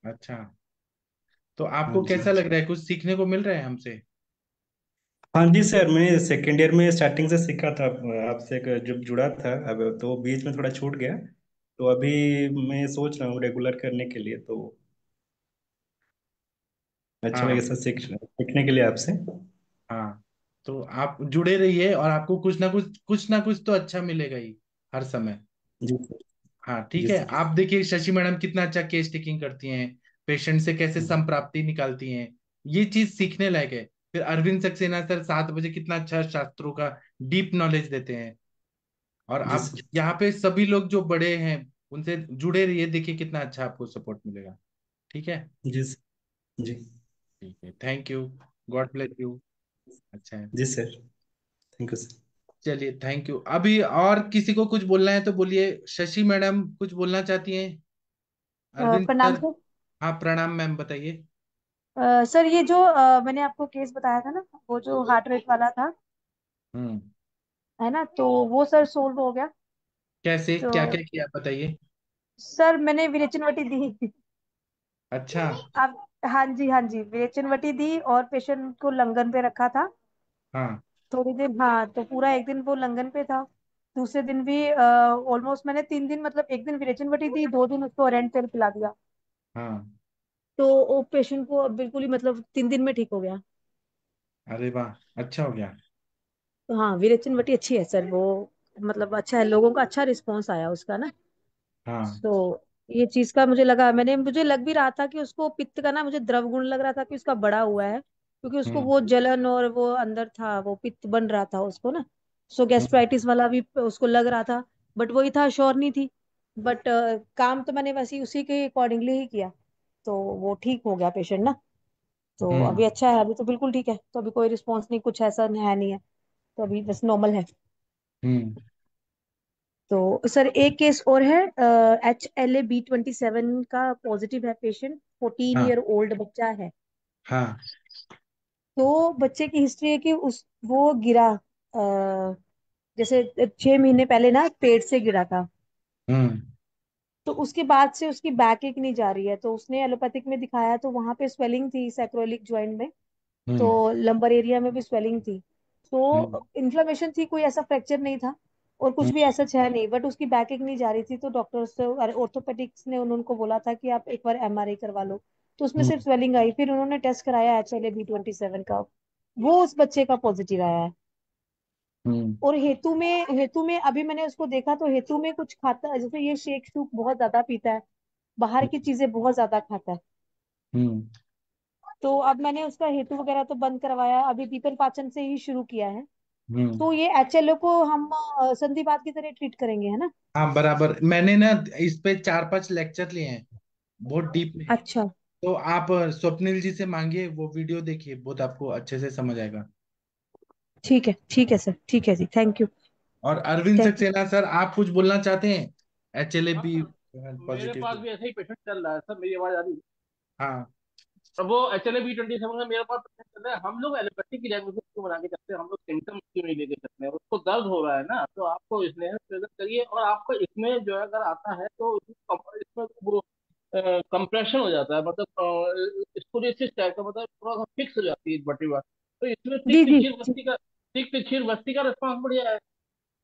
अच्छा, तो हाँ आपको जी। कैसा लग रहा है, कुछ सीखने को मिल रहा है हमसे? हाँ जी सर, मैं सेकेंड ईयर में स्टार्टिंग से सीखा था आपसे, जब जुड़ा था। अब तो बीच में थोड़ा छूट गया। तो अभी मैं सोच रहा हूँ रेगुलर करने के लिए। तो अच्छा हाँ। लगे सर सीखने के लिए आपसे। हाँ, तो आप जुड़े रहिए और आपको कुछ ना कुछ तो अच्छा मिलेगा ही, हर समय। जी सर। हाँ, ठीक जी है। सर। आप देखिए शशि मैडम कितना अच्छा केस टेकिंग करती हैं, पेशेंट से कैसे संप्राप्ति निकालती हैं, ये चीज सीखने लायक है। फिर अरविंद सक्सेना सर 7 बजे कितना अच्छा शास्त्रों का डीप नॉलेज देते हैं। और जी आप सर। यहाँ पे सभी लोग जो बड़े हैं उनसे जुड़े रहिए, देखिए कितना अच्छा आपको सपोर्ट मिलेगा। ठीक है। जी सर। जी। ठीक है, thank you. God bless you. अच्छा है। जी सर। Thank you sir. चलिए, थैंक यू। अभी और किसी को कुछ बोलना है तो बोलिए। शशि मैडम कुछ बोलना चाहती हैं? अरविंद प्रणाम सर। सर। हाँ, प्रणाम मैम, बताइए। सर ये जो मैंने आपको केस बताया था ना, वो जो हार्ट रेट वाला था, हम्म। है ना, तो वो सर सोल्व हो गया। कैसे, तो क्या क्या किया, बताइए। सर मैंने विरेचनवटी दी। अच्छा। आप, हाँ जी हाँ जी, विरेचनवटी दी और पेशेंट को लंगन पे रखा था हाँ। थोड़ी देर। हाँ, तो पूरा एक दिन वो लंगन पे था। दूसरे दिन भी ऑलमोस्ट मैंने 3 दिन, मतलब एक दिन विरेचनवटी दी, 2 दिन उसको ओरेंट तेल पिला दिया। हाँ। तो वो पेशेंट को अब बिल्कुल ही, मतलब 3 दिन में ठीक हो गया। अरे वाह, अच्छा हो गया। तो हाँ, विरेचनवटी अच्छी है सर वो, मतलब अच्छा है, लोगों का अच्छा रिस्पॉन्स आया उसका ना। हाँ। तो ये चीज का मुझे लग भी रहा था कि उसको पित्त का ना, मुझे द्रव गुण लग रहा था कि उसका बड़ा हुआ है, क्योंकि उसको हम्म। वो जलन और वो अंदर था, वो पित्त बन रहा था उसको ना। सो हम्म। गैस्ट्राइटिस वाला भी उसको लग रहा था। बट वही था, श्योर नहीं थी। बट काम तो मैंने वैसे ही उसी के अकॉर्डिंगली ही किया। तो वो ठीक हो गया पेशेंट ना। तो हम्म। अभी अच्छा है, अभी तो बिल्कुल ठीक है, तो अभी कोई रिस्पॉन्स नहीं, कुछ ऐसा है नहीं है। तो अभी बस नॉर्मल है। हम्म। तो सर एक केस और है, HLA-B27 का पॉजिटिव है पेशेंट, 14 ईयर हाँ। ओल्ड बच्चा है। हाँ। तो बच्चे की हिस्ट्री है कि उस वो गिरा, जैसे 6 महीने पहले ना पेट से गिरा था। हम्म। तो उसके बाद से उसकी बैक एक नहीं जा रही है, तो उसने एलोपैथिक में दिखाया, तो वहां पे स्वेलिंग थी सैक्रोलिक जॉइंट में। तो हम्म। लंबर एरिया में भी स्वेलिंग थी। हम्म। तो इन्फ्लेमेशन थी, कोई ऐसा फ्रैक्चर नहीं था और कुछ हम्म। भी ऐसा है नहीं, बट उसकी बैक एक नहीं जा रही थी। तो डॉक्टर्स से, ऑर्थोपेडिक्स ने उनको बोला था कि आप एक बार MRI करवा लो। तो उसमें हम्म। सिर्फ स्वेलिंग आई, फिर उन्होंने टेस्ट कराया HLA-B27 का, वो उस बच्चे का पॉजिटिव आया है। हम्म। और हेतु में अभी मैंने उसको देखा, तो हेतु में कुछ खाता है, जैसे ये शेक शूक बहुत ज्यादा पीता है, बाहर की चीजें बहुत ज्यादा खाता है। हम्म। तो अब मैंने उसका हेतु वगैरह तो बंद करवाया, अभी दीपन पाचन से ही शुरू किया है। हम्म। तो ये HLO को हम संधिवात की तरह ट्रीट करेंगे, है ना? हाँ, बराबर। मैंने ना इस पे 4-5 लेक्चर लिए हैं, बहुत डीप में है। अच्छा, तो आप स्वप्निल जी से मांगिए, वो वीडियो देखिए, बहुत आपको अच्छे से समझ आएगा। ठीक है सर, ठीक है जी, थैंक यू। और Arvind thank you. Saxena sir, आप कुछ बोलना चाहते हैं? HLA-B हाँ, मेरे पॉजिटिव पास के। भी ऐसा ही पेशेंट चल रहा है सर, मेरी आवाज आ रही है? हाँ। अब वो HLA-B27 में मेरे पास पेशेंट चल रहा है। हम लोग एलोपैथी की लैंग्वेज क्यों बना के चलते हैं, हम लोग सिम्टम्स क्यों नहीं लेके चलते हैं? उसको दर्द हो रहा है ना, तो आपको स्नेह प्रेजेंट करिए। और आपको इसमें जो है अगर आता है तो इसमें वो कंप्रेशन हो जाता है, मतलब स्टोरेसिस टाइप का, मतलब थोड़ा सा फिक्स हो जाती है बटी बात। तो इसमें जी जी जी। तिक तिरछीर बस्ती का रिस्पॉन्स बढ़िया है।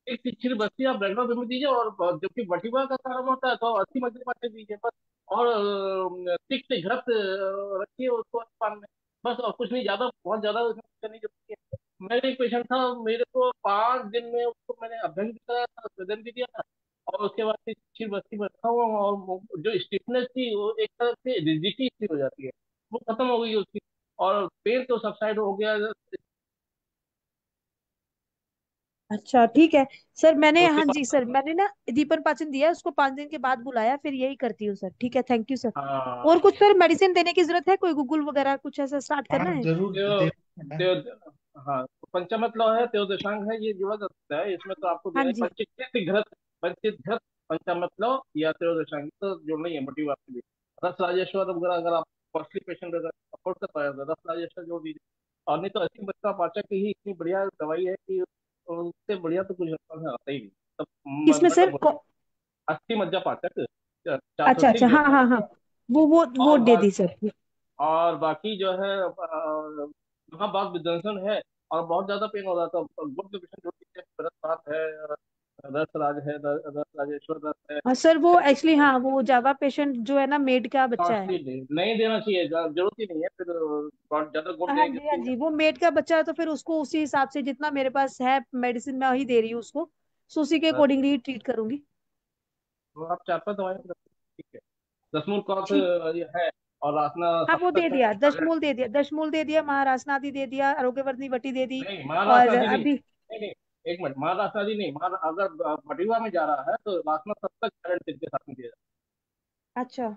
एक तिरछीर बस्ती आप रेगुलर पेमेंट दीजिए, और जबकि बटीवा का कारण होता है तो 80 मध्य दीजिए बस। और तिक्त झड़प रखिए उसको पान में, बस। और कुछ नहीं, ज्यादा बहुत ज्यादा उसमें करने की जरूरत नहीं है। मेरे एक पेशेंट था, मेरे को 5 दिन में उसको मैंने अभ्यंग भी कराया था, सदन भी दिया था, और उसके बाद फिर चिल बस्ती में रखा हुआ, और जो स्टिफनेस थी वो एक तरह से रिजिडिटी सी हो जाती है, वो खत्म हो गई उसकी, और पेन तो सबसाइड हो गया। अच्छा ठीक है सर, मैंने, उसके हाँ जी सर, बाद मैंने ना दीपन पाचन दिया, उसको 5 दिन के बाद बुलाया, फिर यही करती हूँ सर। ठीक है, थैंक यू सर। और हाँ, कुछ सर मेडिसिन देने की जरूरत है, कोई गूगल वगैरह कुछ ऐसा स्टार्ट करना हाँ है? जरूर त्यो दे। त्यो हाँ, पंचमत लौ है, त्यो दशांग है, ये जोड़ा जा सकता है इसमें, तो आपको हाँ दिया है जी। पंचित घृत, पंचित घृत, पंचमत लौ या त्यो दशांग, तो जोड़ना ही है मोटिव आपके लिए। रस राजेश्वर वगैरह अगर आप कॉस्टली पेशेंट अगर अफोर्ड कर पाए तो रस राजेश्वर जोड़ दीजिए। और नहीं तो अस्सी बच्चा पाचक की ही इतनी बढ़िया दवाई है कि उससे बढ़िया तो कुछ आता ही नहीं। तब किसमें सर मतलब अस्थि मज्जा पाचक, अच्छा अच्छा, 406 जो हाँ है। हाँ हाँ, वो और दे दी सर। और बाकी जो है महाभाग विध्वंसन है, और बहुत ज्यादा पेन हो रहा था, गुप्त विष्णु जो भरत बात है, रस राज है, रस राजेश्वर रस है। हाँ सर, वो एक्चुअली, हाँ, वो जावा पेशेंट जो है ना, मेड का बच्चा है। कॉस्टली नहीं नहीं देना चाहिए, जरूरत ही नहीं है फिर, बहुत ज्यादा गुण हाँ देंगे जी हाँ तो। जी, वो मेड का बच्चा है, तो फिर उसको उसी हिसाब से जितना मेरे पास है मेडिसिन मैं वही दे रही हूँ उसको, सो उसी के अकॉर्डिंगली ट्रीट करूंगी। तो आप 4-5 दवाई रखिए, ठीक है। दसमूल कौथ ठीक। है, और रासना हाँ वो दे सप्तक है, दिया, अगर दशमूल दे दिया, दशमूल दे दिया, महारासनादि दे दिया, आरोग्यवर्धनी वटी दे दी। नहीं माँ और रासनादी नहीं, अभी, नहीं नहीं, एक मिनट, माँ रासनादी नहीं, माँ अगर बटिवा में जा रहा है तो रासना सप्तक गारंटी के साथ में दिया अच्छा।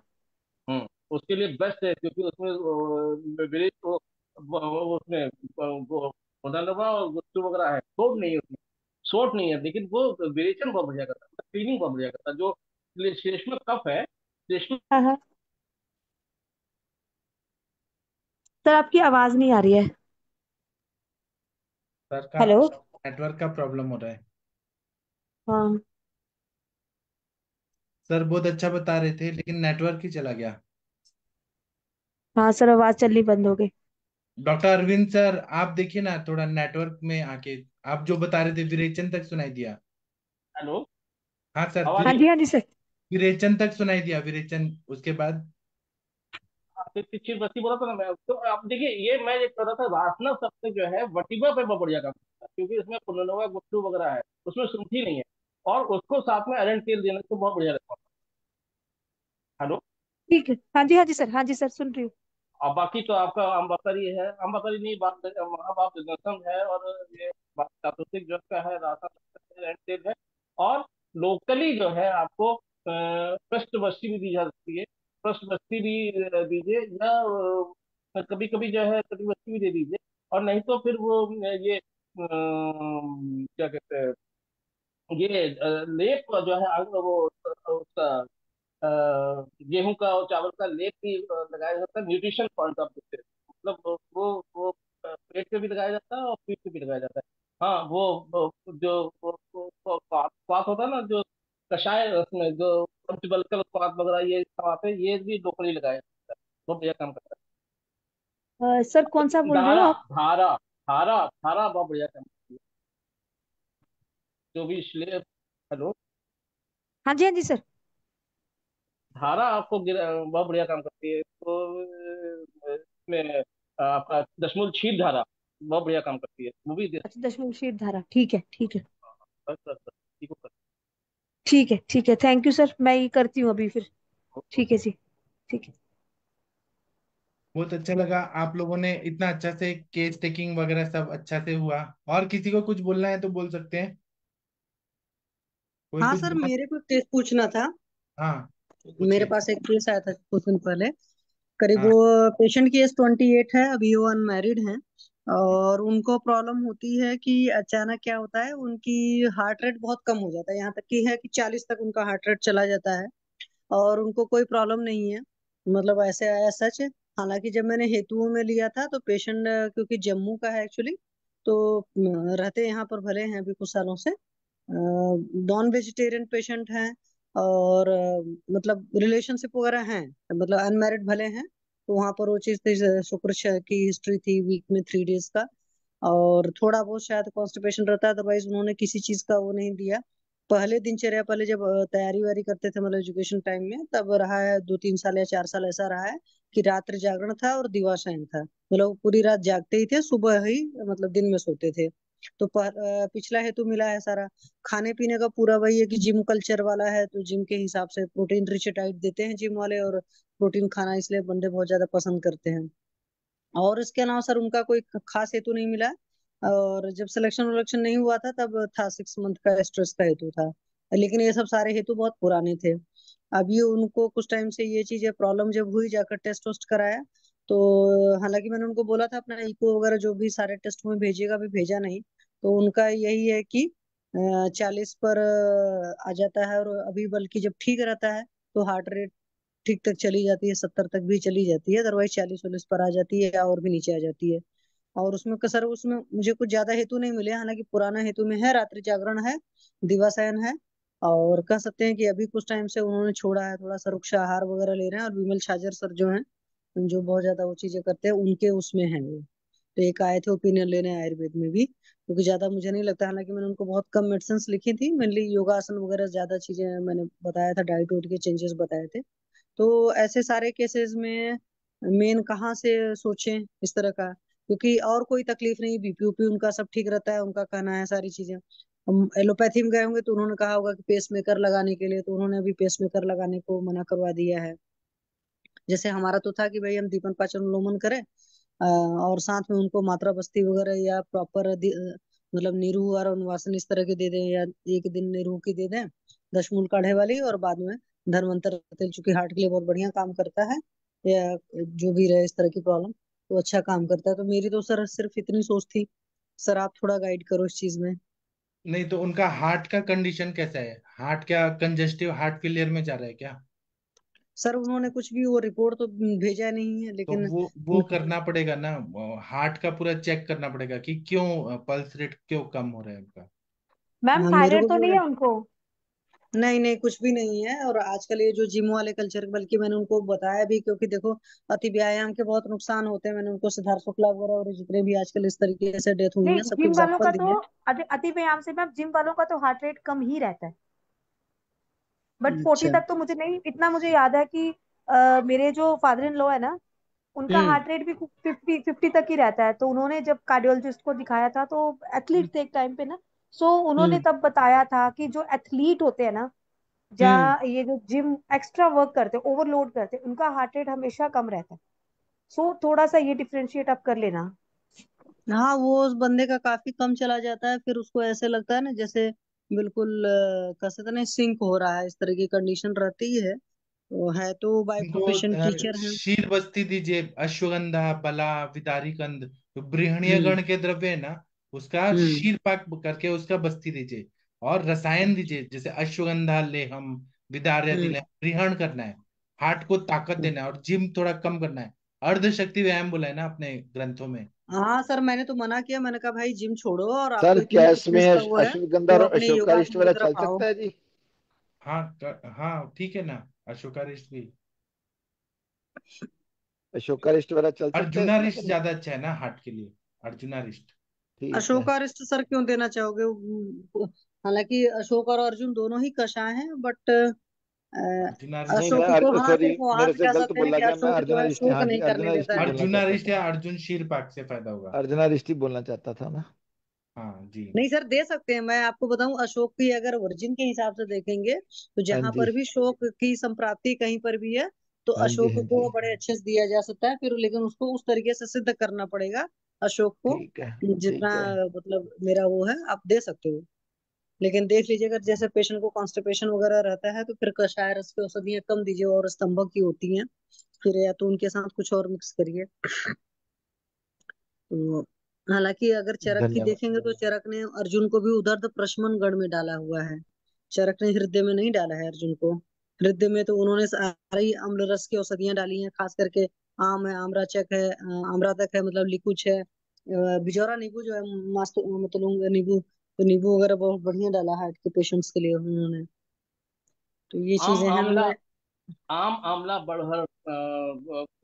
जाए। उसके लिए बेस्ट है, क्योंकि उसमें विलेज को उसमें पुनर्नवा और गुच्चू वगैरह है, सोट नहीं है उसमें, सोट नहीं है, लेकिन वो वेरिएशन बहुत बढ़िया करता है, क्लीनिंग बहुत बढ़िया करता है, जो श्लेष्म कफ है, श्लेष्म। हाँ हाँ सर, आपकी आवाज नहीं आ रही है। सर का हेलो। नेटवर्क का प्रॉब्लम हो रहा है। हाँ सर बहुत अच्छा बता रहे थे लेकिन नेटवर्क ही चला गया। हाँ सर, आवाज चलनी बंद हो गई। डॉक्टर अरविंद सर आप देखिए ना थोड़ा नेटवर्क में आके, आप जो बता रहे थे विरेचन तक सुनाई दिया। हेलो, हाँ सर, आवाज हाँ नहीं जी हाँ जी सर। विरेचन तक सुनाई दिया, विरेचन उसके बाद। आपसे चिचिर बस्ती बोला था ना मैं, तो आप देखिए, ये मैं ये कर रहा था, रासना सबसे जो है वटीबा पे बहुत बढ़िया काम करता है, क्योंकि इसमें पुनर्नवा गुट्टू वगैरह है, उसमें सूंठी नहीं है, और उसको साथ में अरंड तेल देने से बहुत बढ़िया लगता है। हेलो। ठीक है, हाँ जी हाँ जी सर, हाँ जी सर, सुन रही हूँ। और बाकी तो आपका अम्बकरी है, अम्बकरी नहीं, बात महाभाप विध्वंसम है, और ये प्राकृतिक जो का है, रासा अरंड तेल है। और लोकली जो है आपको पृष्ठ बस्ती भी दी जा सकती है, पृष्ठ बस्ती भी दीजिए, या कभी कभी जो है कटी बस्ती भी दे दीजिए। और नहीं तो फिर वो ये क्या कहते हैं, ये लेप जो है वो उसका गेहूं का और चावल का लेप भी लगाया जाता है, न्यूट्रिशन पॉइंट ऑफ व्यू से, मतलब वो पेट पे भी लगाया जाता है और पीठ पे भी लगाया जाता है। हाँ, जो स्वाद होता है ना, जो कषाय, उसमें जो पंचबलकर स्वाद वगैरह ये सब आते हैं, ये भी लोकली लगाया जाता है, वो बढ़िया काम करता सर कौन सा है। बोल रहे हो धारा आप? धारा धारा धारा बहुत बढ़िया काम करती है, जो भी श्लेष। हेलो। हाँ जी हाँ जी सर। धारा आपको बहुत बढ़िया काम करती है, तो इसमें आपका दशमूल क्षीर धारा बहुत बढ़िया काम करती है, वो भी दे अच्छा, दशमूल शीत धारा, ठीक है ठीक है। सकते हैं। ठीक हो ठीक है ठीक है, थैंक यू सर, मैं ये करती हूँ अभी फिर। ठीक है जी। ठीक है। बहुत अच्छा लगा आप लोगों ने इतना अच्छा से केस टेकिंग वगैरह सब अच्छा से हुआ। और किसी को कुछ बोलना है तो बोल सकते हैं, कोई हाँ कुछ सर, बोलना। मेरे को टेस्ट पूछना था। हाँ तो मेरे पूछिए। पास एक केस आया था कुछ दिन पहले। करीब हाँ वो पेशेंट की एज 28 है, अभी वो अनमैरिड है। और उनको प्रॉब्लम होती है कि अचानक क्या होता है, उनकी हार्ट रेट बहुत कम हो जाता है, यहाँ तक कि है कि 40 तक उनका हार्ट रेट चला जाता है। और उनको कोई प्रॉब्लम नहीं है, मतलब ऐसे आया सच है। हालांकि जब मैंने हेतुओं में लिया था तो पेशेंट क्योंकि जम्मू का है एक्चुअली, तो रहते यहाँ पर भले हैं अभी कुछ सालों से, नॉन वेजिटेरियन पेशेंट हैं। और मतलब रिलेशनशिप वगैरह हैं, मतलब अनमैरिड भले हैं। तो वहां पर वो चीज थी, शुक्र की हिस्ट्री थी वीक में 3 डेज का। और थोड़ा बहुत शायद कॉन्स्टिपेशन रहता है, अदरवाइज उन्होंने किसी चीज का वो नहीं दिया। पहले दिनचर्या, पहले जब तैयारी वारी करते थे मतलब एजुकेशन टाइम में, तब रहा है 2-3 साल या 4 साल ऐसा रहा है कि रात्रि जागरण था और दिवाशयन था, मतलब वो पूरी रात जागते ही थे, सुबह ही मतलब दिन में सोते थे। तो पिछला हेतु मिला है सारा। खाने पीने का पूरा वही है कि जिम कल्चर वाला है, तो जिम के हिसाब से प्रोटीन रिच डाइट देते हैं जिम वाले, और प्रोटीन खाना इसलिए बंदे बहुत ज्यादा पसंद करते हैं। और इसके अलावा सर उनका कोई खास हेतु नहीं मिला। और जब सिलेक्शन विलेक्शन नहीं हुआ था तब था 6 मंथ का स्ट्रेस का हेतु था। लेकिन ये सब सारे हेतु बहुत पुराने थे। अभी उनको कुछ टाइम से ये चीजें प्रॉब्लम जब हुई, जाकर टेस्ट वोस्ट कराया, तो हालांकि मैंने उनको बोला था अपना इको वगैरह जो भी सारे टेस्ट में भेजिएगा, भी भेजा नहीं। तो उनका यही है कि 40 पर आ जाता है, और अभी बल्कि जब ठीक रहता है तो हार्ट रेट ठीक तक चली जाती है, 70 तक भी चली जाती है, अदरवाइज 40-40 पर आ जाती है या और भी नीचे आ जाती है। और उसमें सर उसमें मुझे कुछ ज्यादा हेतु नहीं मिले, हालांकि पुराना हेतु में है रात्रि जागरण है, दिवासायन है, और कह सकते हैं कि अभी कुछ टाइम से उन्होंने छोड़ा है, थोड़ा सा रुक्ष आहार वगैरह ले रहे हैं। और विमल छाजर सर जो हैं, जो बहुत ज्यादा वो चीजें करते हैं, उनके उसमें है वो। तो एक आए थे ओपिनियन लेने आयुर्वेद में भी, क्योंकि ज्यादा मुझे नहीं लगता, हालांकि मैंने उनको बहुत कम मेडिसिन लिखी थी, मेनली योगासन वगैरह ज्यादा चीजें मैंने बताया था, डाइट वाइट के चेंजेस बताए थे। तो ऐसे सारे केसेस में मेन कहाँ से सोचें इस तरह का, क्योंकि और कोई तकलीफ नहीं, बीपी उपी उनका सब ठीक रहता है, उनका कहना है सारी चीजें। हम एलोपैथी में गए होंगे तो उन्होंने कहा होगा कि पेस मेकर लगाने के लिए, तो उन्होंने अभी पेस मेकर लगाने को मना करवा दिया है। जैसे हमारा तो था कि भाई हम दीपन पाचन अनुलोमन करें, और साथ में उनको मात्रा बस्ती वगैरह या प्रॉपर मतलब नीरू और अनुवासन इस तरह के दे दें, या एक दिन नीरू की दे दें 10 मूल काढ़े वाली, और बाद में धन्वंतर तेल, चूंकि हार्ट के लिए बहुत बढ़िया काम करता है, या जो भी रहे इस तरह की प्रॉब्लम, तो अच्छा काम करता है। तो मेरी तो सर सिर्फ इतनी सोच थी। सर आप थोड़ा गाइड करो इस चीज में। नहीं तो उनका हार्ट का कंडीशन कैसा है? हार्ट क्या कंजेस्टिव हार्ट फेलियर में जा रहा है क्या? सर उन्होंने कुछ भी वो रिपोर्ट तो भेजा नहीं है, तो लेकिन वो करना पड़ेगा ना, हार्ट का पूरा चेक करना पड़ेगा कि क्यों पल्स रेट क्यों कम हो रहा है उनका। मैम मेरे थायराइड को तो भी नहीं है उनको? नहीं नहीं, कुछ भी नहीं है। और आजकल ये जो जिम वाले कल्चर, बल्कि मैंने उनको बताया भी, क्योंकि देखो अति व्यायाम के बहुत नुकसान होते हैं। मैंने उनको सिद्धार्थ शुक्ला वगैरह और जितने भी आजकल इस तरीके से डेथ हुई नहीं, है, सबके जिम वालों एग्जाम्पल का तो दिए। अति अति व्यायाम से मैम जिम वालों का तो हार्ट रेट कम ही रहता है। बट 40 अच्छा। तक तो मुझे नहीं, इतना मुझे याद है कि मेरे जो फादर इन लॉ है ना, उनका हम्म हार्ट रेट भी 50 तक ही रहता है। तो उन्होंने जब कार्डियोलॉजिस्ट को दिखाया था, तो एथलीट थे एक टाइम पे ना, सो उन्होंने हम्म तब बताया था कि जो एथलीट होते हैं ना, हम्म। जहाँ ये जो जिम एक्स्ट्रा वर्क करते हैं, ओवरलोड करते हैं, उनका हार्ट रेट हमेशा कम रहता है। सो थोड़ा सा ये डिफरेंशिएट आप कर लेना। हाँ, वो उस बंदे का काफी कम चला जाता है, फिर उसको ऐसे लगता है ना जैसे बिल्कुल कैसे तो नहीं सिंक हो रहा है, इस तरह की कंडीशन रहती है। वो है तो बाय उनको प्रोफेशन टीचर है। शीर बस्ती दीजिए, अश्वगंधा, बला, विदारी कंद, तो बृहणीय हम्म गण के द्रव्य है ना, उसका हम्म शीर पाक करके उसका बस्ती दीजिए। और रसायन दीजिए, जैसे अश्वगंधा लेहम, विदार्य हम्म तिलहम, बृहण करना है, हार्ट को ताकत देना है, और जिम थोड़ा कम करना है। अर्ध शक्ति व्यायाम बोला है ना अपने ग्रंथों में। हाँ सर, मैंने तो मना किया, मैंने कहा भाई जिम छोड़ो, और सर आपको इतनी क्या इसमें फिटनेस का वो है अश्वगंधा तो और अपने अशोकारिष्ट योगासन की वाला तरफ चल आओ। सकता है जी? हाँ हाँ ठीक है ना, अशोकारिष्ट भी। अशोकारिष्ट वाला चल सकता है इसमें कि अर्जुनारिष्ट नहीं? ज्यादा अच्छा है ना हार्ट के लिए, अर्जुनारिष्ट। ठीक है। अशोक अरिष्ट सर क्यों देना चाहोगे? हालांकि अशोक और अर्जुन दोनों ही कषाय हैं, बट नहीं, अर्जुनारिष्ट। मैं अशोक को हाँ सॉरी, सिर्फ वहां मेरे से से कह गलत सकते हैं बोला कि गया, मैं अशोक जो है अर्जुनारिष्ट, शोक हाँ जी, नहीं करने अर्जुनारिष्ट देता ही है। बोलना चाहता अर्जुनारिष्ट था। या अर्जुन शीर पाक से फायदा होगा। अर्जुनारिष्ट ही बोलना चाहता था ना। हाँ जी। नहीं सर, दे सकते हैं। मैं आपको बताऊं, अशोक की अगर वर्जिन के हिसाब से देखेंगे, तो हाँ जहां जी, पर भी शोक की संप्राप्ति कहीं पर भी है, तो हाँ जी, अशोक हाँ जी। को बड़े अच्छे से दिया जा सकता है फिर, लेकिन उसको उस तरीके से सिद्ध करना पड़ेगा अशोक को। ठीक है, जितना ठीक है। मतलब मेरा वो है, आप दे सकते हो। लेकिन देख लीजिए, अगर जैसे पेशेंट को कॉन्स्टिपेशन वगैरह रहता है, तो फिर कषाय रस की औषधियां कम दीजिए, और स्तंभक की होती हैं, फिर या तो उनके साथ कुछ और मिक्स करिए। तो हालांकि अगर चरक की धन्यवाद। देखेंगे, तो चरक ने अर्जुन को भी उदर्द प्रशमन गण में डाला हुआ है। चरक ने हृदय में नहीं डाला है अर्जुन को। हृदय में तो उन्होंने सारी अम्ल रस की औषधियां डाली हैं, खास करके आम है, आम्रचक है, आम्रतक है, मतलब लिकुच है, बिजौरा नींबू जो है, मस्त मतलब नींबू, तो नींबू वगैरह बहुत बढ़िया डाला हार्ट के पेशेंट्स के लिए उन्होंने। तो ये आम चीजें हैं आमला, मैं। आम आमला बड़हर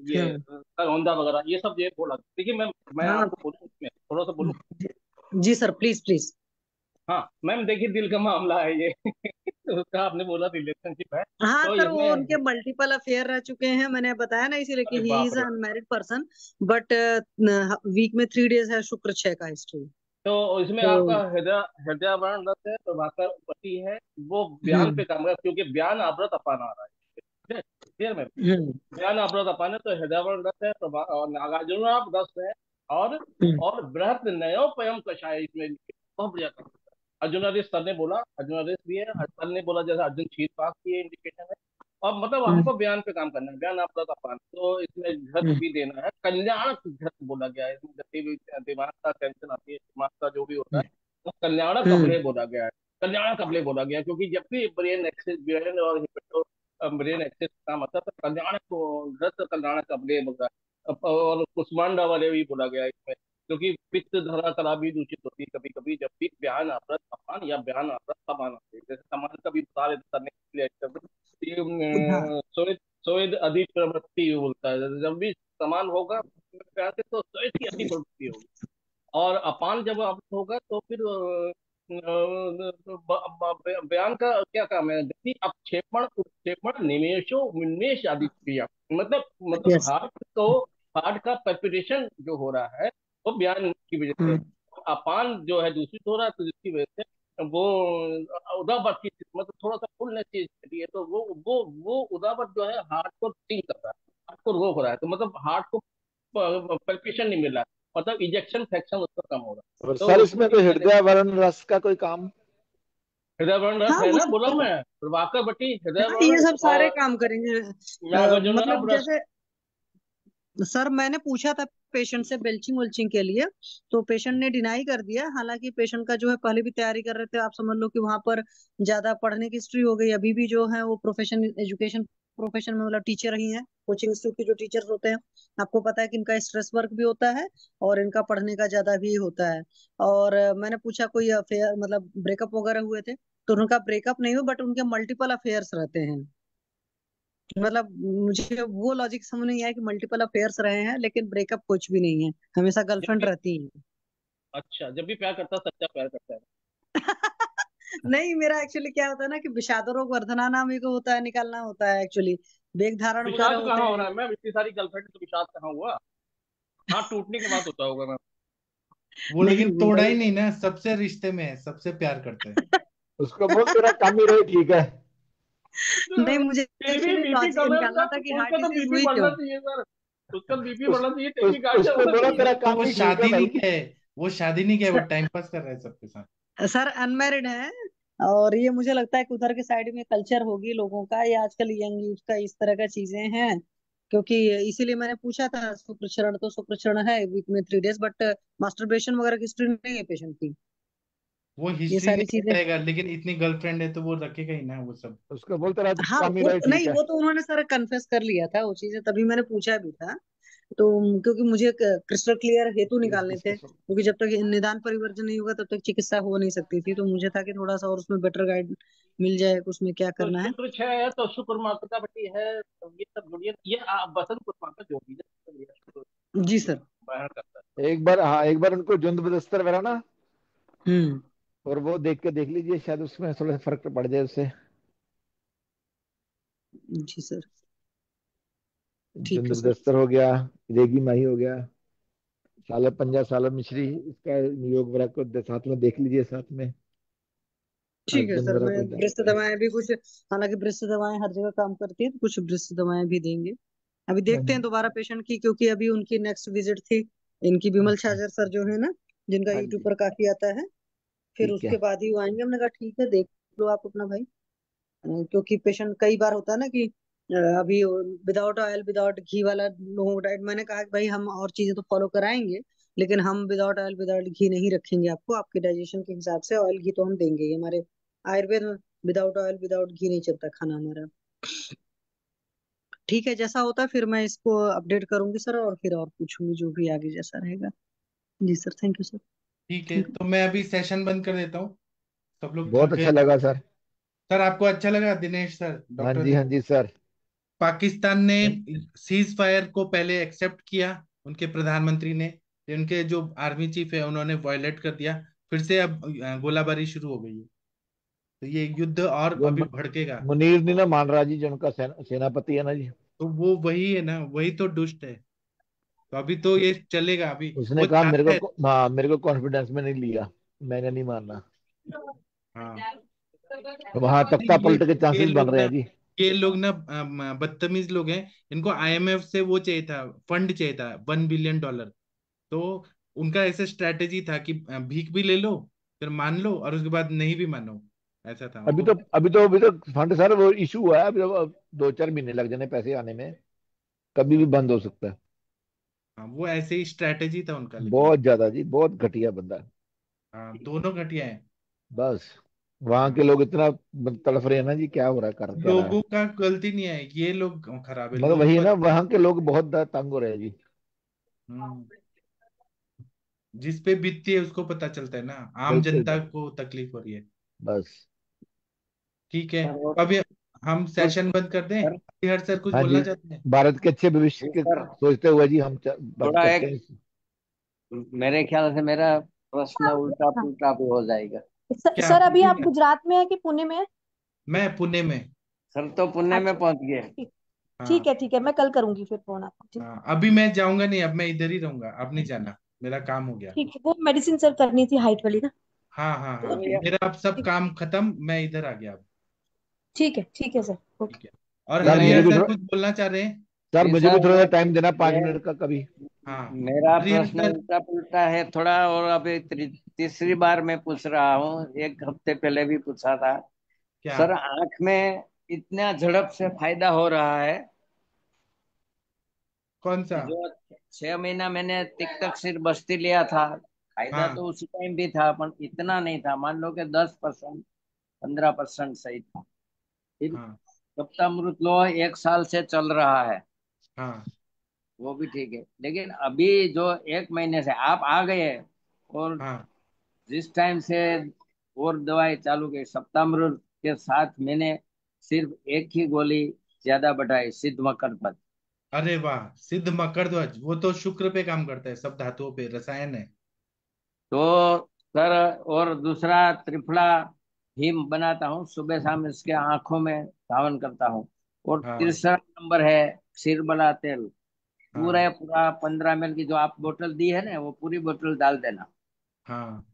ये हाँ करौंदा वगैरह ये सब ये बोला। देखिए मैं हाँ। आपको बोलूँ, इसमें थोड़ा सा बोलूँ। जी जी सर, प्लीज प्लीज। हाँ मैम, देखिए दिल का मामला है ये तो उसका आपने बोला रिलेशनशिप है, हाँ तो सर, वो उनके इसमें मल्टीपल अफेयर रह चुके हैं, मैंने बताया ना, इसीलिए कि अरे ही बाप इज रे। Unmarried person. बट वीक में 3 डेज है शुक्र 6 का हिस्ट्री। तो इसमें आपका तो हृदयावरण रक्त है, प्रभाकर पति है, वो बयान हम्म पे काम कर, क्योंकि बयान आवृत अपान आ रहा है। ठीक है, क्लियर में? हम्म बयान आवृत अपान है तो हृदयावरण रक्त है, प्रभा और नागार्जुन रक्त है, और हम्म और बृहत नयोपयम कषाय इसमें बहुत बढ़िया काम है। अर्जुन आदेश सर ने बोला, अर्जुन आदेश भी है, सर ने बोला जैसे अर्जुन शीत पास की इंडिकेशन है। और मतलब हम्म हमको बयान पे काम करना है, बयान आपका का पान, तो इसमें घृत हम्म भी देना है, कल्याणक घृत बोला गया है। इसमें जब भी दिमाग का टेंशन आती है, दिमाग का जो भी होता है, तो कल्याणक हम्म अभ्रे बोला गया है। कल्याणक अभ्रे बोला गया है, क्योंकि जब भी ब्रेन एक्सिस, ब्रेन और हिप्पो ब्रेन एक्सिस का मतलब तो कल्याणक घृत कल्याणक अभ्रे बोला। और कुष्मांड वाले भी बोला गया है इसमें, क्योंकि पित्त धरा कला भी दूषित होती है कभी कभी, जब भी बयान आपरत अपान या बयान आपरत समान आते हैं। जैसे समान का भी बता देते करने के लिए हाँ स्वेद स्वेद अधिक प्रवृत्ति बोलता है, जब भी समान होगा कहते तो स्वेद की अति प्रवृत्ति होगी। और अपान जब आप होगा तो फिर बयान का क्या काम है, गति अपक्षेपण उत्क्षेपण निमेशो उन्मेष आदि क्रिया, मतलब यस हार्ट का पल्पिटेशन जो हो रहा है वो बयान की वजह से। अपान जो है दूषित हो रहा है, तो जिसकी वजह से वो उदावत की स्थिति, मतलब थोड़ा सा फुलनेस की स्थिति है, तो वो उदावत जो है हार्ट को सिंक कर रहा है, हार्ट को रोक रहा है, तो मतलब हार्ट को पल्पिटेशन नहीं मिल रहा है, मतलब इजेक्शन फ्रैक्शन उसका कम हो रहा है, और तो सर उसको इसमें कोई ठीक करने। हृदयावरण रस का कोई काम? हृदय रस हाँ है वो ना, सब बोला तो मैं, प्रभाकर बटी हाँ ये हृदय सब सारे और काम करेंगे नागार्जुन मतलब रस। जैसे सर मैंने पूछा था पेशेंट से बेल्चिंग वेल्चिंग के लिए, तो पेशेंट ने डिनाई कर दिया। हालांकि पेशेंट का जो है पहले भी तैयारी कर रहे थे, आप समझ लो कि वहां पर ज्यादा पढ़ने की हिस्ट्री हो गई। अभी भी जो है वो प्रोफेशन एजुकेशन प्रोफेशन में मतलब टीचर ही है, कोचिंग इंस्टीट्यूट के जो टीचर्स होते हैं। आपको पता है कि इनका स्ट्रेस वर्क भी होता है और इनका पढ़ने का ज्यादा भी होता है। और मैंने पूछा कोई अफेयर मतलब ब्रेकअप वगैरह हुए थे, तो उनका ब्रेकअप नहीं हुआ बट उनके मल्टीपल अफेयर्स रहते हैं। मतलब मुझे वो लॉजिक समझ नहीं आया कि मल्टीपल अफेयर्स रहे हैं लेकिन ब्रेकअप कुछ भी नहीं है, हमेशा जब गर्लफ्रेंड भी, रहती है। अच्छा, जब भी प्यार करता है सच्चा प्यार करता है। नहीं मेरा एक्चुअली क्या होता है ना कि विषादरोग वर्धना नाम एक होता है, निकालना होता है एक्चुअली, वेग धारण वगैरह विषाद होते कहाँ हो हैं। रहा है मैम, इतनी सारी गर्लफ्रेंड तो विषाद कहाँ हुआ? हाँ, टूटने के बाद होता होगा मैम। वो नहीं लेकिन तोड़ा ही भाई नहीं ना, सबसे रिश्ते में है, सबसे प्यार करता है। उसको बोल तेरा काम ही रहे, ठीक है। नहीं मुझे फिर भी एक्चुअली बीपी लॉजिक कम है निकालना उसका, था कि तो हार्ट उसका तो डिजीज बीपी हुई बढ़ना क्यों। चाहिए सर, उसका बीपी उस, बढ़ना चाहिए, टेकिकार्डिया उसको होना बोलो चाहिए। तेरा तो काम वो ही ठीक है शादी नहीं भाई। किया है, वो शादी नहीं किया है, वो सर, टाइम पास कर रहा है सबके साथ। सर अनमैरिड है। और ये मुझे लगता है कि उधर के साइड में कल्चर होगी लोगों का, ये आजकल यंग यूथ का इस तरह का चीजें हैं। क्योंकि इसीलिए मैंने पूछा था सुप्रचरण, तो सुप्रचरण है वीक में 3 डेज, बट मास्टरबेशन वगैरह की हिस्ट्री नहीं है पेशेंट की। वो ये हिस्ट्री सारी नहीं चीजें बताएगा, लेकिन इतनी गर्लफ्रेंड है तो वो रखेगा ही ना वो सब। उसको बोल तेरा हाँ काम ही वो रहे, ठीक नहीं है। वो तो उन्होंने सर कन्फेस कर लिया था वो चीजें, तभी मैंने पूछा भी था। तो क्योंकि मुझे क्रिस्टल क्लियर हेतु निकालने थे, डिस्कशन। क्योंकि जब तक निदान परिवर्जन नहीं होगा तब तक चिकित्सा हो नहीं सकती थी। तो मुझे था कि थोड़ा सा और उसमें बेटर गाइड मिल जाए कि उसमें क्या तो करना है। शुक्र छह है तो शुक्र माता बटी है, तो ये सब जुड़िए, ये बसंत कुछ माता जो भी है, तो ये शुक्र जी सर। बाहर करता है। एक बार, हाँ, एक बार उनको जुंद बदस्तर मेरा ना, हम्म और वो देख के देख लीजिए, शायद उसमें थोड़ा सा फर्क पड़ जाए उससे। जी सर। ठीक जुंद है सर। बदस्तर हो गया, रेगी माही हो गया, साला पंजा साला मिश्री, इसका योग वगैरह को साथ में देख लीजिए साथ में। ठीक है अर्जुन सर, वगैरह मैं को ब्रिस्ट दवाएं भी कुछ, हालांकि ब्रिस्ट दवाएं हर जगह काम करती है, तो कुछ ब्रिस्ट दवाएं भी देंगे। अभी देखते हैं दोबारा पेशेंट की, क्योंकि अभी उनकी नेक्स्ट विजिट थी इनकी, विमल अच्छा। छाजर सर जो है ना, जिनका हाँ यूट्यूब जी, पर काफी आता है। फिर ठीक उसके है। बाद ही वो आएंगे। हमने कहा ठीक है देख लो आप अपना भाई। क्योंकि पेशेंट कई बार होता है ना कि अभी विदाउट ऑयल विदाउट घी वाला लोगों का डाइट, मैंने कहा कि भाई हम और चीजें तो फॉलो कराएंगे, लेकिन हम विदाउट ऑयल विदाउट घी नहीं रखेंगे आपको, आपके डाइजेशन के हिसाब से ऑयल घी तो हम देंगे ही। हमारे आयुर्वेद में विदाउट ऑयल विदाउट घी नहीं चलता खाना हमारा। ठीक है, जैसा होता है फिर मैं इसको अपडेट करूंगी सर, और फिर और पूछूंगी जो भी आगे जैसा रहेगा। जी सर, थैंक यू सर। ठीक है, थैंक तो मैं अभी सेशन बंद कर देता हूँ, सब लोग बहुत थक अच्छा गए। लगा सर। सर आपको अच्छा लगा दिनेश सर, हाँ डॉक्टर जी, हाँ जी सर। पाकिस्तान ने सीज फायर को पहले एक्सेप्ट किया, उनके प्रधानमंत्री ने, उनके जो आर्मी चीफ है उन्होंने वायलेट कर दिया, फिर से अब गोलाबारी शुरू हो गई है, तो ये युद्ध और जो अभी भड़केगा। मुनीर नहीं ना मान रहा जी, जो उनका सेनापति है ना जी। तो वो वही है ना, वही तो दुष्ट है। तो अभी तो ये चलेगा अभी। उसने वो कहा चाहता है। हाँ, मेरे को कॉन्फिडेंस में नहीं लिया, मैंने नहीं माना। हाँ। तो वहां तख्ता ये पलट के ये चांसेस बन लोग रहे ना, हैं जी। ये लोग ना बदतमीज लोग हैं। इनको आईएमएफ से वो चाहिए था, फंड चाहिए था $1 बिलियन। तो उनका ऐसा स्ट्रैटेजी था कि भीख भी ले लो, फिर मान लो, और उसके बाद नहीं भी मानो। ऐसा था अभी उनको। तो अभी तो फंड सर वो इशू हुआ है, अभी तो 2-4 महीने लग जाने पैसे आने में, कभी भी बंद हो सकता है। हाँ, वो ऐसे ही स्ट्रैटेजी था उनका, लेकिन। बहुत ज्यादा जी, बहुत घटिया बंदा है। हाँ, दोनों घटिया है। बस वहां के हाँ, लोग इतना तड़फ रहे हैं ना जी, क्या हो रहा है, कर क्या रहा है। लोगों का गलती नहीं है, ये लोग खराब है, मगर लोग वही है तो। ना, वहां के लोग बहुत तंग हो रहे हैं जी। हम्म, जिस पे बीतती है उसको पता चलता है ना, आम बिल्कुल जनता बस। को तकलीफ हो रही है। बस। ठीक है। सर वो तो अभी हम कुछ सेशन बंद कर दें। सर हर सर कुछ हाँ जी, बोलना चाहते हैं? भारत के अच्छे भविष्य जी के सर, सोचते हुए जी हम बात थोड़ा करते एक, हैं। मेरे ख्याल से मेरा प्रश्न उल्टा हाँ। पुल्टा भी हो जाएगा। क्या सर अभी पूछिए आप क्या? गुजरात में है कि पुणे में है? मैं पुणे में। सर तो पुणे में अच्छा, पहुंच गए। ठीक। ठीक हाँ। है, ठीक है, मैं कल करूंगी फिर फोन आपको, ठीक। हाँ, अभी मैं जाऊंगा नहीं, अब मैं इधर ही रहूंगा, अब नहीं जाना। मेरा काम हो गया। ठीक है, वो मेडिसिन सर करनी थी हाइट वाली ना। हाँ हाँ चलो हाँ, ओके। भैया। मेरा अब सब ठीक। काम खत्म, मैं इधर आ गया अब। ठीक है सर, ओके। ठीक है। और सर मेरे मुझे हरिहर भी सर थोड़ा कुछ बोलना चाह रहे हैं? सर जी मुझे भी सर, थोड़ा सा टाइम देना, पाँच ये मिनट का कभी। हाँ। मेरा हरिहर प्रश्न सर। उल्टा पुल्टा है थोड़ा, और अभी तीसरी बार मैं पूछ रहा हूँ, एक हफ्ते पहले भी पूछा था। क्या? सर आंख में इतना झड़प से फायदा हो रहा है, कौन सा? जो 6 महीना मैंने तिक्तक बस्ती लिया था, फायदा हाँ तो उसी टाइम भी था, पर इतना नहीं था, मान लो कि 10%, 15% सही था। फिर हाँ सप्तामृत लो 1 साल से चल रहा है, हाँ वो भी ठीक है, लेकिन अभी जो 1 महीने से आप आ गए, और हाँ। जिस टाइम से और दवाई चालू की सप्तामृत के साथ, मैंने सिर्फ एक ही गोली ज्यादा बढ़ाई, सिद्ध मकरपत। अरे वाह, सिद्ध मकरध्वज वो तो शुक्र पे काम करता है, सब धातुओं पे रसायन है। तो सर, और दूसरा त्रिफला हिम बनाता हूँ, सुबह शाम इसके आंखों में धावन करता हूँ। और हाँ तीसरा नंबर है क्षीरबला तेल, हाँ पूरा 15 ml की जो आप बोतल दी है ना, वो पूरी बोतल डाल देना। हाँ।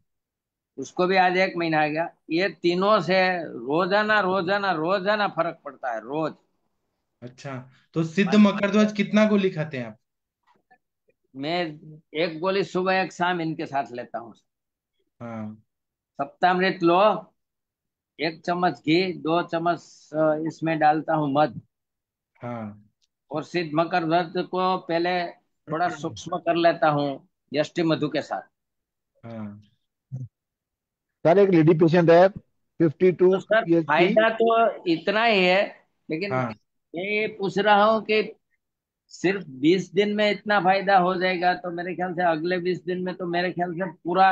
उसको भी आज 1 महीना आ गया, ये तीनों से रोजाना रोजाना रोजाना फर्क पड़ता है, रोज। अच्छा, तो सिद्ध मान लीजिए, मकरध्वज कितना गोली खाते हैं आप? मैं एक गोली सुबह एक शाम इनके साथ लेता हूँ। हाँ सप्तामृत लो, 1 चम्मच घी, 2 चम्मच इसमें डालता हूँ मध। हाँ और सिद्ध मकर व्रत को पहले थोड़ा सूक्ष्म कर लेता हूँ यष्टि मधु के साथ। हाँ सर एक लेडी पेशेंट है, 52 तो सर ईयर्स की। फायदा तो इतना ही है, लेकिन हाँ। मैं ये पूछ रहा हूँ कि सिर्फ 20 दिन में इतना फायदा हो जाएगा, तो मेरे ख्याल से अगले 20 दिन में तो मेरे ख्याल से पूरा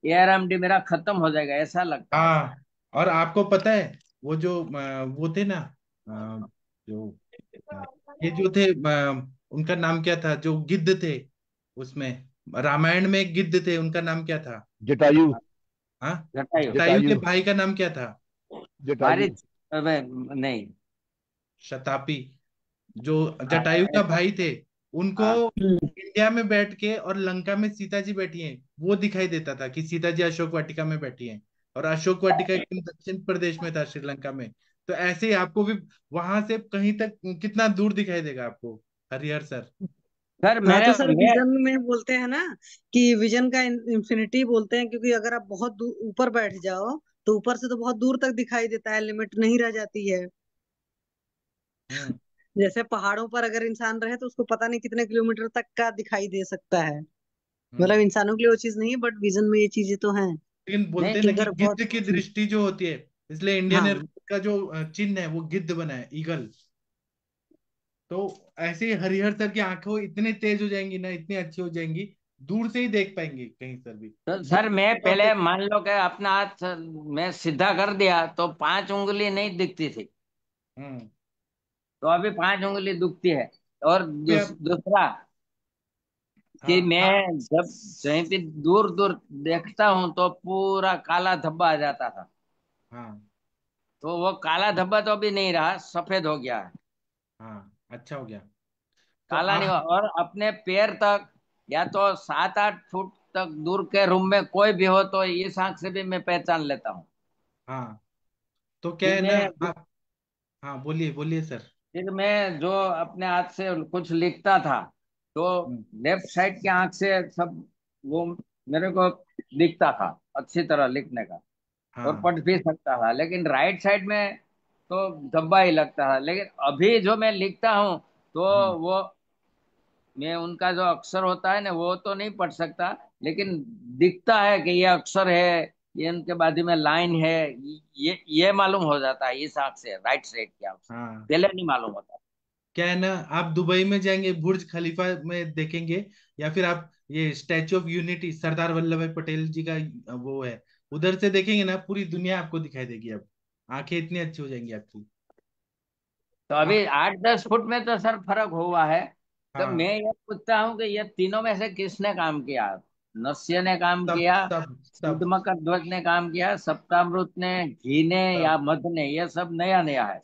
ARMD मेरा खत्म हो जाएगा, ऐसा लगता है। हाँ, और आपको पता है, वो जो वो थे ना, जो ये जो थे, उनका नाम क्या था, जो गिद्ध थे उसमें, रामायण में एक गिद्ध थे, उनका नाम क्या था? जटायु। हाँ। जटायु। जटायु के जटायु। भाई का नाम क्या था? जटायु। भारी, अबे, नहीं। शतापी। जो हाँ, जटायु का ऐसा। भाई थे, उनको हाँ। इंडिया में बैठ के और लंका में सीता जी बैठी हैं, वो दिखाई देता था कि सीता जी अशोक वाटिका में बैठी हैं। और अशोक वाटिका एकदम दक्षिण प्रदेश में था, श्रीलंका में। तो ऐसे ही आपको भी वहां से कहीं तक कितना दूर दिखाई देगा आपको, हरिहर सर। सर हाँ मेरे तो सर मैं विजन में बोलते हैं ना कि विजन का इंफिनिटी बोलते हैं, क्योंकि अगर आप बहुत ऊपर बैठ जाओ तो ऊपर से तो बहुत दूर तक दिखाई देता है, लिमिट नहीं रह जाती है। हम्म जैसे पहाड़ों पर अगर इंसान रहे तो उसको पता नहीं कितने किलोमीटर तक का दिखाई दे सकता है। हम्म। मतलब इंसानों के लिए वो चीज नहीं है, बट विजन में ये चीजें तो हैं लेकिन बोलते नहीं हैं कि ना कि अगर बहुत। गिद्ध की दृष्टि जो होती है, इसलिए इंडियन हाँ एयरफोर्स का जो चिन्ह है वो गिद्ध बना है, ईगल। तो ऐसे ही हरिहर सर की आंखें इतनी तेज हो जाएंगी ना, इतनी अच्छी हो जाएंगी, दूर से ही देख पाएंगे कहीं सर भी। तो दूर सर, से मैं और पहले देख। मान लो कि अपना हाथ मैं सीधा कर दिया तो 5 उंगली नहीं दिखती थी, हम्म। तो अभी 5 उंगली दिखती है। और अभी आप। दूसरा कि हाँ आप। मैं जब कहीं भी दूर दूर देखता हूँ तो पूरा काला धब्बा आ जाता था, हाँ तो वो काला धब्बा तो अभी नहीं रहा, सफेद हो गया है। हाँ, अच्छा हो गया। तो काला नहीं आप हुआ। और अपने पैर तक या तो 7-8 फुट तक दूर के रूम में कोई भी हो तो इस आंख से भी मैं पहचान लेता हूँ। हाँ, तो क्या फिर है ना मैं आप, हाँ बोलिए बोलिए सर। फिर मैं जो अपने हाथ से कुछ लिखता था तो हम्म, लेफ्ट साइड की आंख से सब वो मेरे को दिखता था अच्छी तरह लिखने का, और हाँ। पढ़ भी सकता था। लेकिन राइट साइड में तो धब्बा ही लगता था। लेकिन अभी जो मैं लिखता हूँ तो हम्म, वो मैं उनका जो अक्षर होता है ना वो तो नहीं पढ़ सकता, लेकिन दिखता है कि ये अक्षर है, ये उनके बाद में लाइन है। ये मालूम हो जाता है इस आंख से, राइट साइड की आंख से। हाँ, पहले नहीं मालूम होता। क्या है ना, आप दुबई में जाएंगे बुर्ज खलीफा में देखेंगे, या फिर आप ये statue of unity Sardar Vallabh भाई पटेल जी का वो है, उधर से देखेंगे ना पूरी दुनिया आपको दिखाई देगी। अब आंखें इतनी अच्छी हो जाएंगी आपकी। तो आप, अभी 8-10 फुट में तो सर फर्क हुआ है। तो मैं हाँ, ये पूछता हूँ कि ये तीनों में से किसने काम किया? नस्य ने काम सब किया, सब सब। सिद्धमकर ध्वज ने काम किया, सप्तामृत ने, घी ने या सब, मध ने? ये सब नया नया है।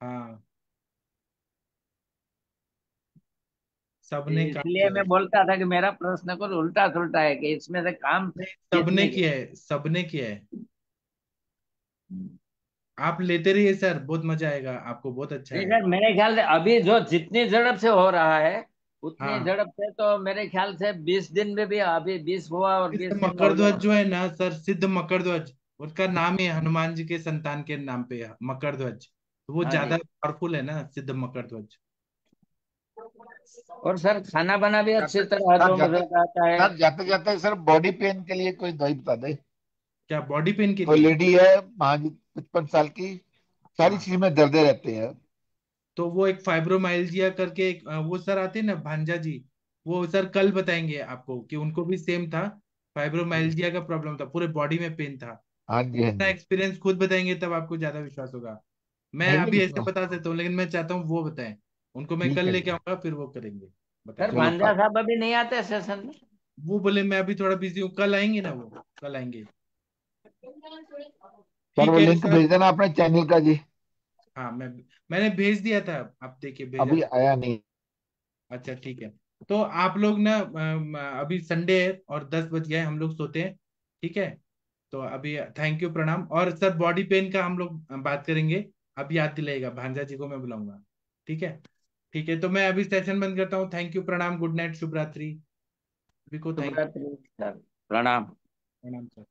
हाँ, सबने काम इसलिए किया मैं है। बोलता था कि मेरा प्रश्न कुछ उल्टा सुल्टा है, कि इसमें से काम नहीं, सबने किसने किया किया? है, सबने किया है। आप लेते रहिए सर, बहुत मजा आएगा आपको, बहुत अच्छा नहीं है। सर, मेरे ख्याल से अभी जो जितनी झड़प से हो रहा है उतनी हाँ, झड़प से तो मेरे ख्याल से 20 दिन में भी, अभी 20 हुआ और सिद्ध 20 दिन में मकर हो ध्वज जाएगा। जो है ना सर, सिद्ध मकर ध्वज, उसका नाम है हनुमान जी के संतान के नाम पे है, मकर ध्वज, तो वो हाँ ज्यादा जी। पावरफुल है ना सिद्ध मकर ध्वज। और सर खाना बना भी अच्छी जाते तरह सर हजम जाते हो जाता है। सर जाते जाते सर बॉडी पेन के लिए कोई दवाई बता दे। क्या बॉडी पेन के कोई लिए? लेडी है, हाँ जी, 55 साल की, सारी हाँ, चीज में दर्दे रहते हैं। तो वो एक फाइब्रोमाइल्जिया करके एक वो सर आते हैं ना भांजा जी, वो सर कल बताएंगे आपको कि उनको भी सेम था, फाइब्रोमाइल्जिया का प्रॉब्लम था, पूरे बॉडी में पेन था। हाँ जी, हाँ अपना जी। एक्सपीरियंस खुद बताएंगे तब आपको ज्यादा विश्वास होगा। मैं नहीं अभी नहीं, ऐसे बता सकता हूँ, लेकिन मैं चाहता हूँ वो बताएं, उनको मैं ठीक कल है लेके जी। आऊंगा, फिर वो करेंगे, सर बताएंगे। चलो भांजा साहब अभी नहीं आते सेशन में? वो बोले मैं अभी थोड़ा बिजी हूँ, कल आएंगे ना, वो कल आएंगे। सर ठीक वो है लिंक सर। भेज देना अपने चैनल का जी। हाँ, मैंने भेज दिया था, आप देखिए भेजा अभी था। आया नहीं। अच्छा ठीक है। तो आप लोग ना अभी संडे है और 10 बज गए, हम लोग सोते हैं, ठीक है। तो अभी थैंक यू, प्रणाम। और सर बॉडी पेन का हम लोग बात करेंगे, अब याद दिलाइएगा, भांजा जी को मैं बुलाऊंगा, ठीक है। ठीक है, तो मैं अभी सेशन बंद करता हूँ। थैंक यू, प्रणाम, गुड नाइट, शुभ रात्रि। सभी को शुभ थैंक यू, रात्रि सर, प्रणाम। प्रणाम सर।